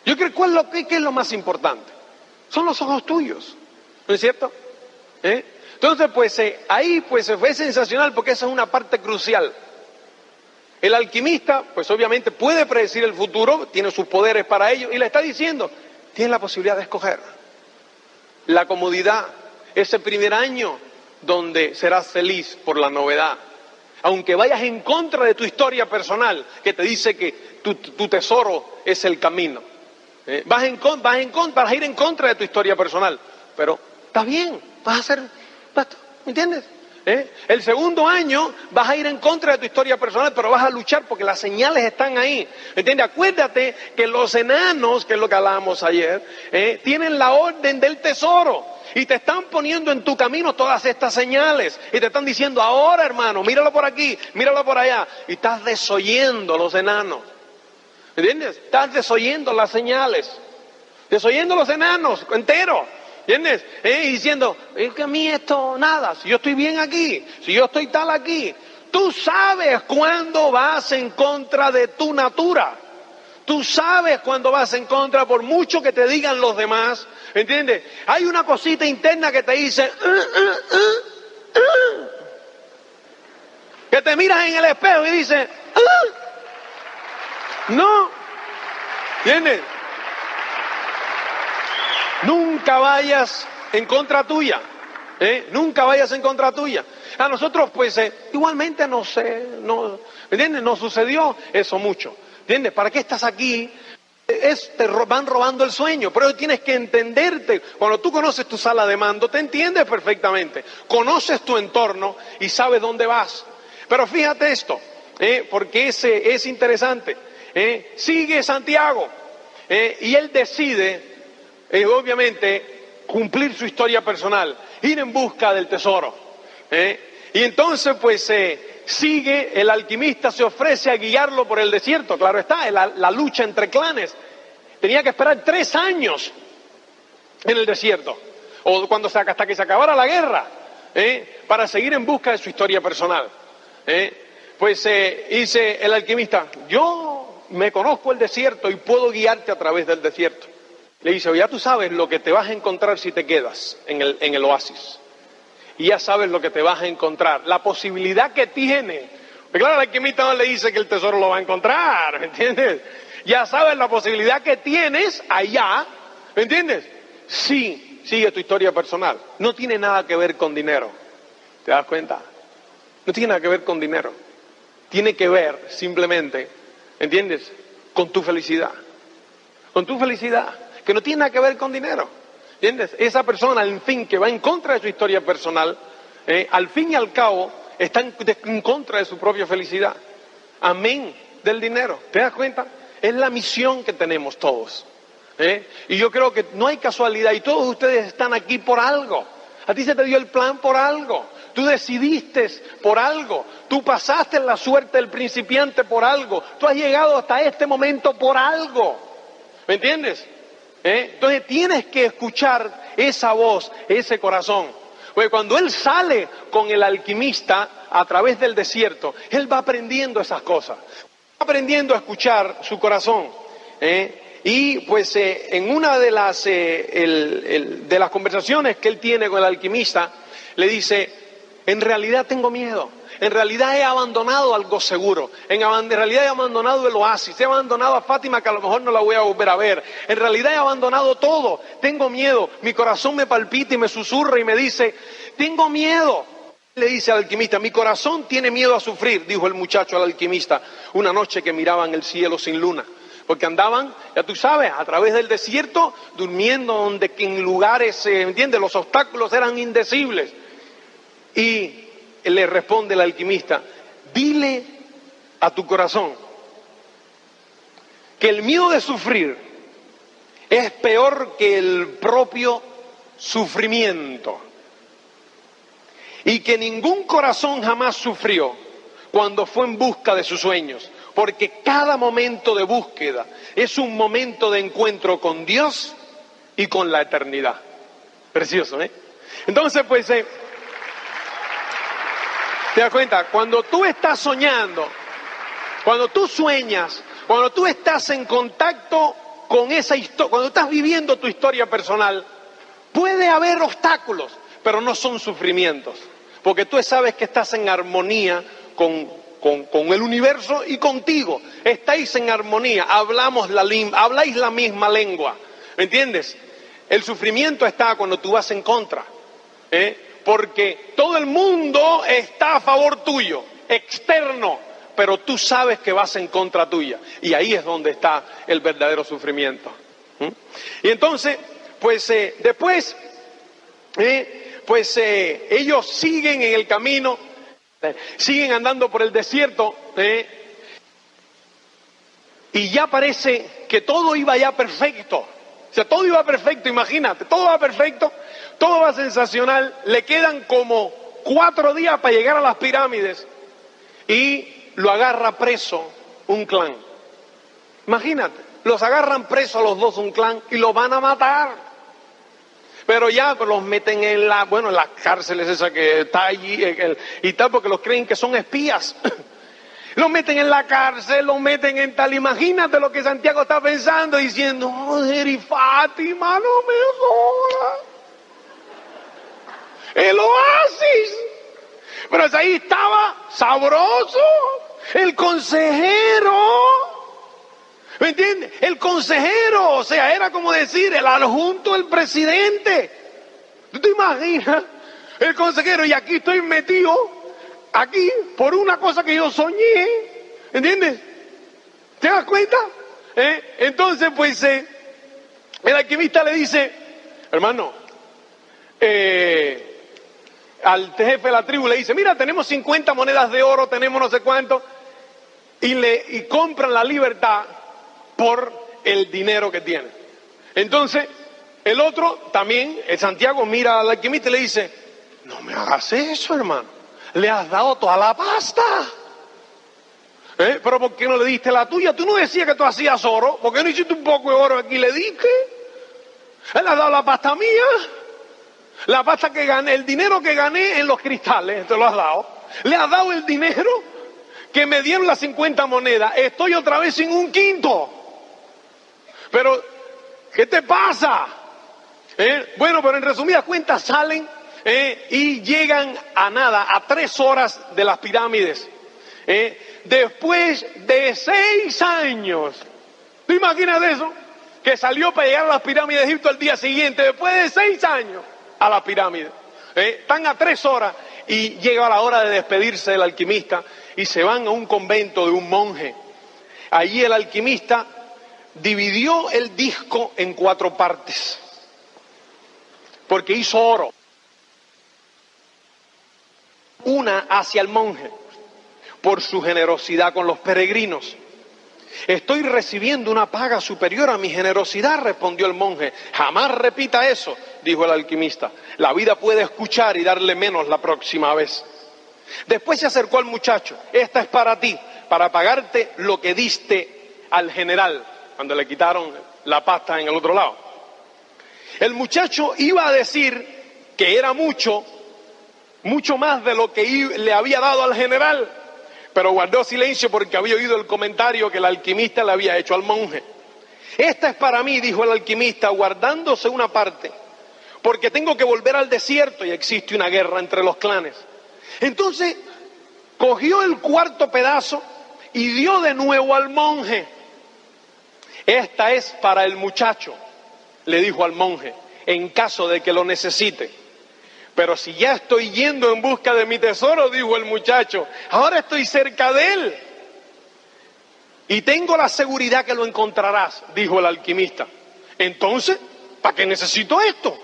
Yo creo que ¿qué es lo más importante? Son los ojos tuyos, ¿no es cierto? Entonces, pues ahí pues fue sensacional porque esa es una parte crucial. El alquimista, pues obviamente puede predecir el futuro, tiene sus poderes para ello y le está diciendo, tienes la posibilidad de escoger la comodidad, ese primer año donde serás feliz por la novedad. Aunque vayas en contra de tu historia personal, que te dice que tu tesoro es el camino. Vas a ir en contra de tu historia personal, pero está bien, ¿me entiendes? El segundo año vas a ir en contra de tu historia personal, pero vas a luchar porque las señales están ahí. ¿Entiendes? Acuérdate que los enanos, que es lo que hablábamos ayer, tienen la orden del tesoro y te están poniendo en tu camino todas estas señales y te están diciendo, ahora hermano, míralo por aquí, míralo por allá, y estás desoyendo los enanos. ¿Entiendes? Estás desoyendo las señales, desoyendo los enanos enteros. ¿Entiendes? Y diciendo, es que a mí esto nada, si yo estoy bien aquí, si yo estoy tal aquí. Tú sabes cuándo vas en contra de tu natura. Tú sabes cuándo vas en contra por mucho que te digan los demás. ¿Entiendes? Hay una cosita interna que te dice, que te miras en el espejo y dices, no. ¿Entiendes? Nunca vayas en contra tuya, nunca vayas en contra tuya. A nosotros pues igualmente ¿entiendes? Nos sucedió eso mucho, ¿entiendes? ¿Para qué estás aquí? Te van robando el sueño, pero tienes que entenderte. Cuando tú conoces tu sala de mando, te entiendes perfectamente, conoces tu entorno y sabes dónde vas. Pero fíjate esto, porque es interesante. Sigue Santiago y él decide obviamente cumplir su historia personal, ir en busca del tesoro. Y entonces pues sigue, el alquimista se ofrece a guiarlo por el desierto, claro está, la lucha entre clanes. Tenía que esperar 3 años en el desierto, o hasta que se acabara la guerra, para seguir en busca de su historia personal. Pues dice el alquimista, yo me conozco el desierto y puedo guiarte a través del desierto. Le dice, ya tú sabes lo que te vas a encontrar si te quedas en el oasis. Y ya sabes lo que te vas a encontrar, la posibilidad que tiene. Porque claro, el alquimista no le dice que el tesoro lo va a encontrar, ¿me entiendes? Ya sabes la posibilidad que tienes allá, ¿me entiendes? Sí, sigue tu historia personal. No tiene nada que ver con dinero. ¿Te das cuenta? No tiene nada que ver con dinero. Tiene que ver simplemente, ¿entiendes? Con tu felicidad. Con tu felicidad. Que no tiene nada que ver con dinero, ¿entiendes? Esa persona, al fin, que va en contra de su historia personal, al fin y al cabo, está en contra de su propia felicidad. Amén del dinero. ¿Te das cuenta? Es la misión que tenemos todos. Y yo creo que no hay casualidad y todos ustedes están aquí por algo. A ti se te dio el plan por algo. Tú decidiste por algo. Tú pasaste la suerte del principiante por algo. Tú has llegado hasta este momento por algo. ¿Me entiendes? Entonces tienes que escuchar esa voz, ese corazón. Porque cuando él sale con el alquimista a través del desierto, él va aprendiendo esas cosas. Va aprendiendo a escuchar su corazón. Y pues en una de las conversaciones que él tiene con el alquimista, le dice, en realidad tengo miedo. En realidad he abandonado algo seguro. En realidad he abandonado el oasis. He abandonado a Fátima, que a lo mejor no la voy a volver a ver. En realidad he abandonado todo. Tengo miedo. Mi corazón me palpita y me susurra y me dice, tengo miedo. Le dice al alquimista, mi corazón tiene miedo a sufrir, dijo el muchacho al alquimista, una noche que miraban el cielo sin luna. Porque andaban, ya tú sabes, a través del desierto, durmiendo en lugares, ¿entiendes? Los obstáculos eran indecibles. Y le responde el alquimista, dile a tu corazón que el miedo de sufrir es peor que el propio sufrimiento y que ningún corazón jamás sufrió cuando fue en busca de sus sueños, porque cada momento de búsqueda es un momento de encuentro con Dios y con la eternidad. Precioso, ¿eh? Entonces, pues, ¿te das cuenta? Cuando tú estás soñando, cuando tú sueñas, cuando tú estás en contacto con esa historia, cuando estás viviendo tu historia personal, puede haber obstáculos, pero no son sufrimientos, porque tú sabes que estás en armonía con el universo y contigo. Estáis en armonía, habláis la misma lengua, ¿Me entiendes? El sufrimiento está cuando tú vas en contra, porque todo el mundo está a favor tuyo, externo, pero tú sabes que vas en contra tuya. Y ahí es donde está el verdadero sufrimiento. Y entonces, pues después, ellos siguen en el camino, siguen andando por el desierto, y ya parece que todo iba ya perfecto. O sea, todo iba perfecto, imagínate, todo va perfecto, todo va sensacional. Le quedan como 4 días para llegar a las pirámides y lo agarra preso un clan. Imagínate, los agarran presos a los dos un clan y los van a matar. Pero ya los meten en las cárceles esa que está allí y tal, porque los creen que son espías. Los meten en la cárcel, los meten en tal. Imagínate lo que Santiago está pensando, diciendo, joder, y Fátima, no me jodas. El oasis. Pero ahí estaba sabroso, el consejero. ¿Me entiendes? El consejero, o sea, era como decir el adjunto del presidente. ¿Tú te imaginas? El consejero, y aquí estoy metido. Aquí, por una cosa que yo soñé, ¿entiendes? ¿Te das cuenta? Entonces, pues, el alquimista le dice, hermano, al jefe de la tribu le dice, mira, tenemos 50 monedas de oro, tenemos no sé cuánto, y compran la libertad por el dinero que tiene. Entonces, el otro también, el Santiago, mira al alquimista y le dice, no me hagas eso, hermano. Le has dado toda la pasta. Pero ¿por qué no le diste la tuya? Tú no decías que tú hacías oro. ¿Por qué no hiciste un poco de oro aquí y le diste? Él ha dado la pasta mía. La pasta que gané, el dinero que gané en los cristales, te lo has dado. Le has dado el dinero que me dieron las 50 monedas. Estoy otra vez sin un quinto. Pero, ¿qué te pasa? Bueno, pero en resumidas cuentas salen y llegan a nada, a 3 horas de las pirámides. Después de 6 años. ¿Te imaginas eso? Que salió para llegar a las pirámides de Egipto al día siguiente, después de 6 años, a la pirámide. Están a 3 horas y llega la hora de despedirse del alquimista y se van a un convento de un monje. Allí el alquimista dividió el disco en 4 partes, porque hizo oro. Una hacia el monje, por su generosidad con los peregrinos. Estoy recibiendo una paga superior a mi generosidad, respondió el monje. Jamás repita eso, dijo el alquimista. La vida puede escuchar y darle menos la próxima vez. Después se acercó al muchacho. Esta es para ti, para pagarte lo que diste al general, cuando le quitaron la pasta en el otro lado. El muchacho iba a decir que era mucho más de lo que le había dado al general, pero guardó silencio porque había oído el comentario que el alquimista le había hecho al monje. Esta es para mí, dijo el alquimista, guardándose una parte, porque tengo que volver al desierto y existe una guerra entre los clanes. Entonces cogió el 4.º pedazo y dio de nuevo al monje. Esta es para el muchacho, le dijo al monje, en caso de que lo necesite. Pero si ya estoy yendo en busca de mi tesoro, dijo el muchacho, ahora estoy cerca de él. Y tengo la seguridad que lo encontrarás, dijo el alquimista. Entonces, ¿para qué necesito esto?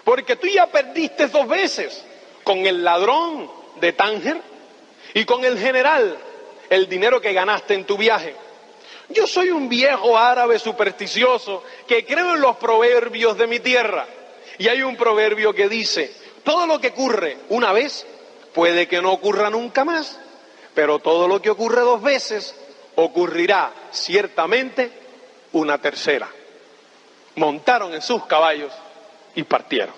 Porque tú ya perdiste 2 veces, con el ladrón de Tánger y con el general, el dinero que ganaste en tu viaje. Yo soy un viejo árabe supersticioso que creo en los proverbios de mi tierra. Y hay un proverbio que dice, todo lo que ocurre una vez puede que no ocurra nunca más, pero todo lo que ocurre 2 veces ocurrirá ciertamente una tercera. Montaron en sus caballos y partieron.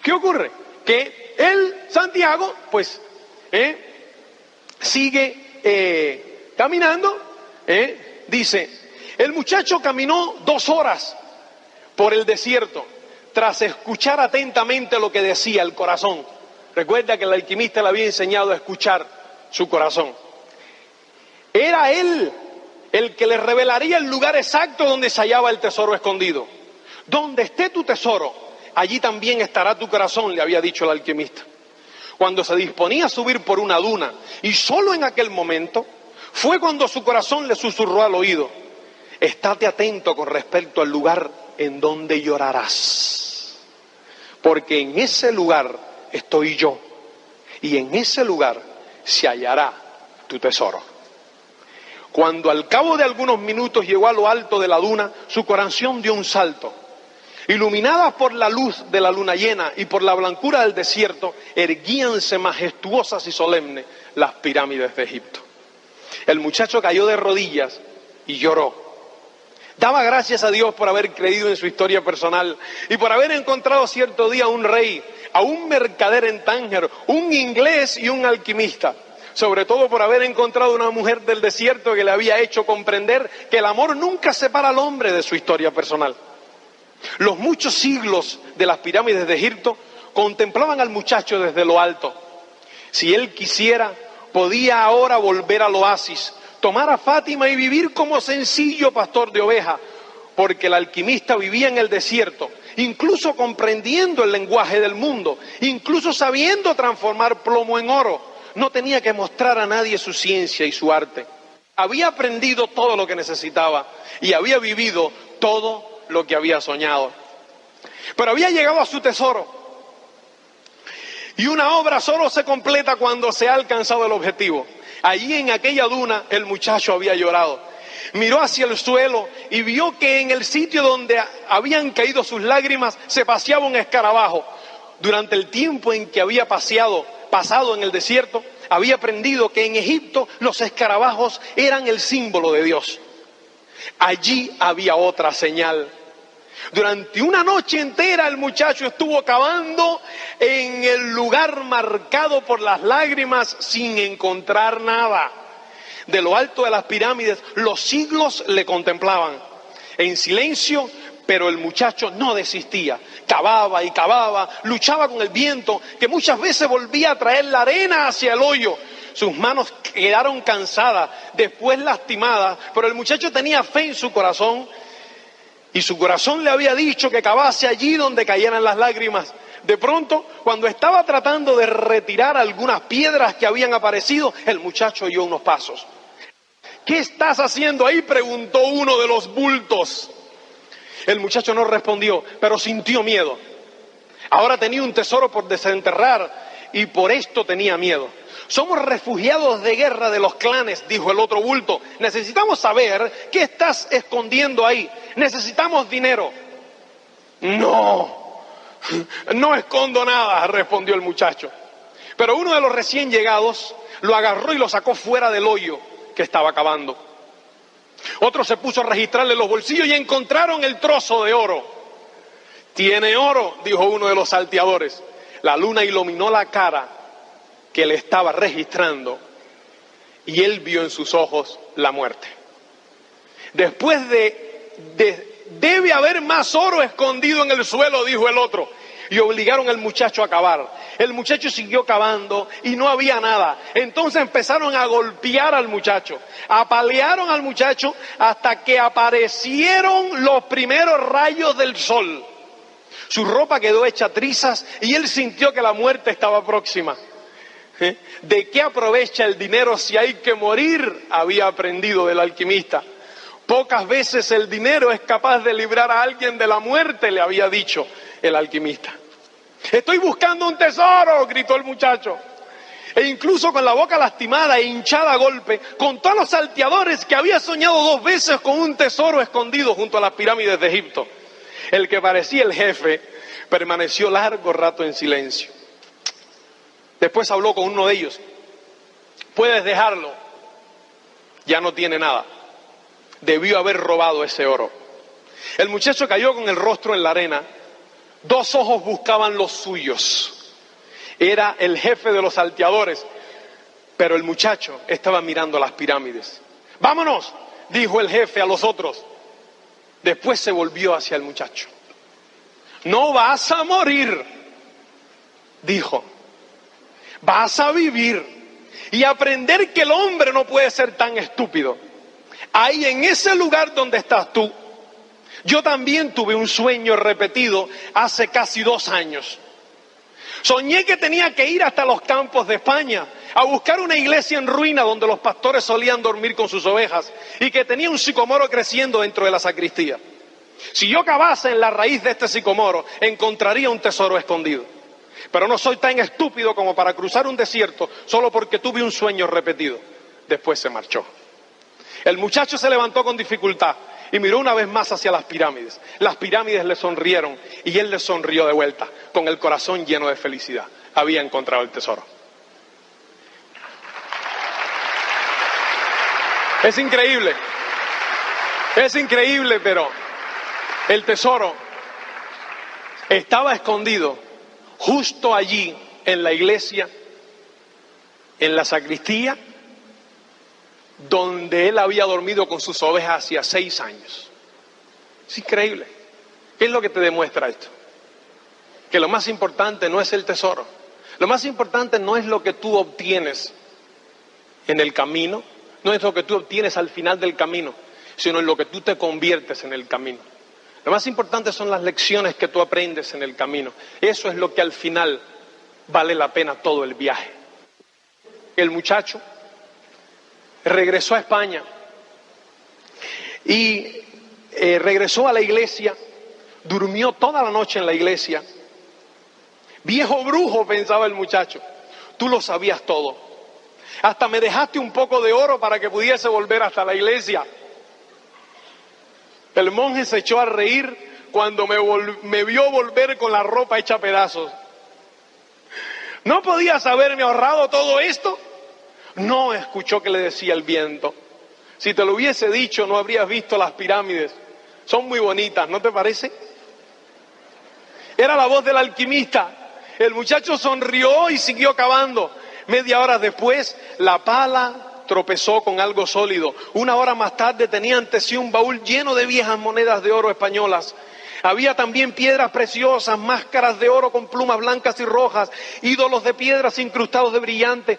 ¿Qué ocurre? Que Santiago, pues, sigue caminando, dice, el muchacho caminó 2 horas por el desierto, tras escuchar atentamente lo que decía el corazón. Recuerda que el alquimista le había enseñado a escuchar su corazón. Era él el que le revelaría el lugar exacto donde se hallaba el tesoro escondido. Donde esté tu tesoro, allí también estará tu corazón, le había dicho el alquimista. Cuando se disponía a subir por una duna, y solo en aquel momento, fue cuando su corazón le susurró al oído: estate atento con respecto al lugar en donde llorarás, porque en ese lugar estoy yo, y en ese lugar se hallará tu tesoro. Cuando al cabo de algunos minutos llegó a lo alto de la duna, su corazón dio un salto. Iluminadas por la luz de la luna llena y por la blancura del desierto, erguíanse majestuosas y solemnes las pirámides de Egipto. El muchacho cayó de rodillas y lloró. Daba gracias a Dios por haber creído en su historia personal y por haber encontrado cierto día a un rey, a un mercader en Tánger, un inglés y un alquimista. Sobre todo por haber encontrado una mujer del desierto que le había hecho comprender que el amor nunca separa al hombre de su historia personal. Los muchos siglos de las pirámides de Egipto contemplaban al muchacho desde lo alto. Si él quisiera, podía ahora volver al oasis, tomar a Fátima y vivir como sencillo pastor de ovejas, porque el alquimista vivía en el desierto, incluso comprendiendo el lenguaje del mundo, incluso sabiendo transformar plomo en oro. No tenía que mostrar a nadie su ciencia y su arte. Había aprendido todo lo que necesitaba y había vivido todo lo que había soñado. Pero había llegado a su tesoro. Y una obra solo se completa cuando se ha alcanzado el objetivo. Allí en aquella duna el muchacho había llorado. Miró hacia el suelo y vio que en el sitio donde habían caído sus lágrimas se paseaba un escarabajo. Durante el tiempo en que había pasado en el desierto, había aprendido que en Egipto los escarabajos eran el símbolo de Dios. Allí había otra señal. Durante una noche entera el muchacho estuvo cavando en el lugar marcado por las lágrimas sin encontrar nada. De lo alto de las pirámides los siglos le contemplaban en silencio, pero el muchacho no desistía. Cavaba y cavaba, luchaba con el viento que muchas veces volvía a traer la arena hacia el hoyo. Sus manos quedaron cansadas, después lastimadas, pero el muchacho tenía fe en su corazón. Y su corazón le había dicho que cavase allí donde cayeran las lágrimas. De pronto, cuando estaba tratando de retirar algunas piedras que habían aparecido, el muchacho oyó unos pasos. ¿Qué estás haciendo ahí?, preguntó uno de los bultos. El muchacho no respondió, pero sintió miedo. Ahora tenía un tesoro por desenterrar y por esto tenía miedo. Somos refugiados de guerra de los clanes, dijo el otro bulto. Necesitamos saber qué estás escondiendo ahí. Necesitamos dinero. No escondo nada, respondió el muchacho. Pero uno de los recién llegados lo agarró y lo sacó fuera del hoyo que estaba cavando. Otro se puso a registrarle los bolsillos y encontraron el trozo de oro. Tiene oro, dijo uno de los salteadores. La luna iluminó la cara que le estaba registrando y él vio en sus ojos la muerte. Después debe haber más oro escondido en el suelo, dijo el otro, y obligaron al muchacho a cavar. El muchacho siguió cavando y no había nada. Entonces empezaron a golpear al muchacho, apalearon al muchacho hasta que aparecieron los primeros rayos del sol. Su ropa quedó hecha trizas y él sintió que la muerte estaba próxima. ¿De qué aprovecha el dinero si hay que morir?, había aprendido del alquimista. Pocas veces el dinero es capaz de librar a alguien de la muerte, le había dicho el alquimista. Estoy buscando un tesoro, gritó el muchacho. E incluso con la boca lastimada e hinchada a golpe, contó a los salteadores que había soñado 2 veces con un tesoro escondido junto a las pirámides de Egipto. El que parecía el jefe permaneció largo rato en silencio. Después habló con uno de ellos. Puedes dejarlo, ya no tiene nada. Debió haber robado ese oro. El muchacho cayó con el rostro en la arena. 2 ojos buscaban los suyos. Era el jefe de los salteadores, pero el muchacho estaba mirando las pirámides. ¡Vámonos!, dijo el jefe a los otros. Después se volvió hacia el muchacho. No vas a morir, dijo. Vas a vivir y aprender que el hombre no puede ser tan estúpido. Ahí en ese lugar donde estás tú, yo también tuve un sueño repetido hace casi 2 años. Soñé que tenía que ir hasta los campos de España a buscar una iglesia en ruina donde los pastores solían dormir con sus ovejas y que tenía un sicomoro creciendo dentro de la sacristía. Si yo cavase en la raíz de este sicomoro, encontraría un tesoro escondido. Pero no soy tan estúpido como para cruzar un desierto solo porque tuve un sueño repetido. Después se marchó. El muchacho se levantó con dificultad y miró una vez más hacia las pirámides. Las pirámides le sonrieron y él le sonrió de vuelta, con el corazón lleno de felicidad. Había encontrado el tesoro. Es increíble, pero el tesoro estaba escondido justo allí en la iglesia, en la sacristía, donde él había dormido con sus ovejas hacía 6 años. Es increíble. ¿Qué es lo que te demuestra esto? Que lo más importante no es el tesoro. Lo más importante no es lo que tú obtienes en el camino, no es lo que tú obtienes al final del camino, sino en lo que tú te conviertes en el camino. Lo más importante son las lecciones que tú aprendes en el camino. Eso es lo que al final vale la pena todo el viaje. El muchacho regresó a España y regresó a la iglesia, durmió toda la noche en la iglesia. Viejo brujo, pensaba el muchacho, tú lo sabías todo. Hasta me dejaste un poco de oro para que pudiese volver hasta la iglesia. El monje se echó a reír cuando me vio volver con la ropa hecha a pedazos. ¿No podías haberme ahorrado todo esto? No, escuchó que le decía el viento. Si te lo hubiese dicho, no habrías visto las pirámides. Son muy bonitas, ¿no te parece? Era la voz del alquimista. El muchacho sonrió y siguió cavando. Media hora después, la pala tropezó con algo sólido. 1 hora más tarde tenía ante sí un baúl lleno de viejas monedas de oro españolas. Había también piedras preciosas, máscaras de oro con plumas blancas y rojas, ídolos de piedras incrustados de brillante,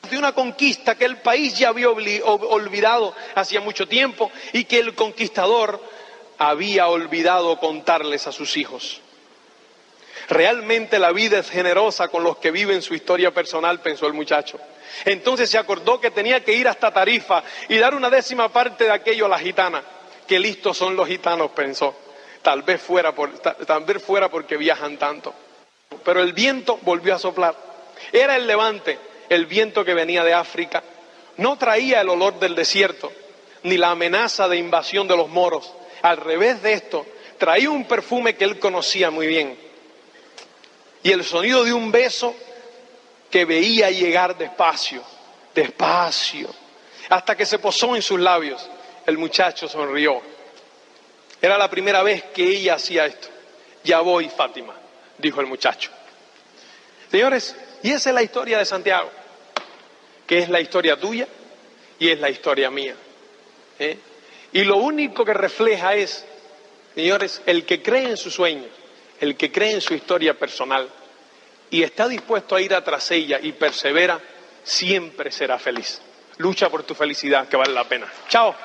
de una conquista que el país ya había olvidado hacía mucho tiempo y que el conquistador había olvidado contarles a sus hijos. Realmente la vida es generosa con los que viven su historia personal, pensó el muchacho. Entonces se acordó que tenía que ir hasta Tarifa y dar una 10ª parte de aquello a la gitana. Qué listos son los gitanos, pensó. Tal vez fuera porque viajan tanto. Pero el viento volvió a soplar. Era el levante, el viento que venía de África. No traía el olor del desierto, ni la amenaza de invasión de los moros. Al revés de esto, traía un perfume que él conocía muy bien. Y el sonido de un beso que veía llegar despacio, despacio, hasta que se posó en sus labios. El muchacho sonrió. Era la primera vez que ella hacía esto. Ya voy, Fátima, dijo el muchacho. Señores, y esa es la historia de Santiago, que es la historia tuya y es la historia mía. Y lo único que refleja es, señores, el que cree en sus sueños, el que cree en su historia personal y está dispuesto a ir tras ella y persevera, siempre será feliz. Lucha por tu felicidad, que vale la pena. Chao.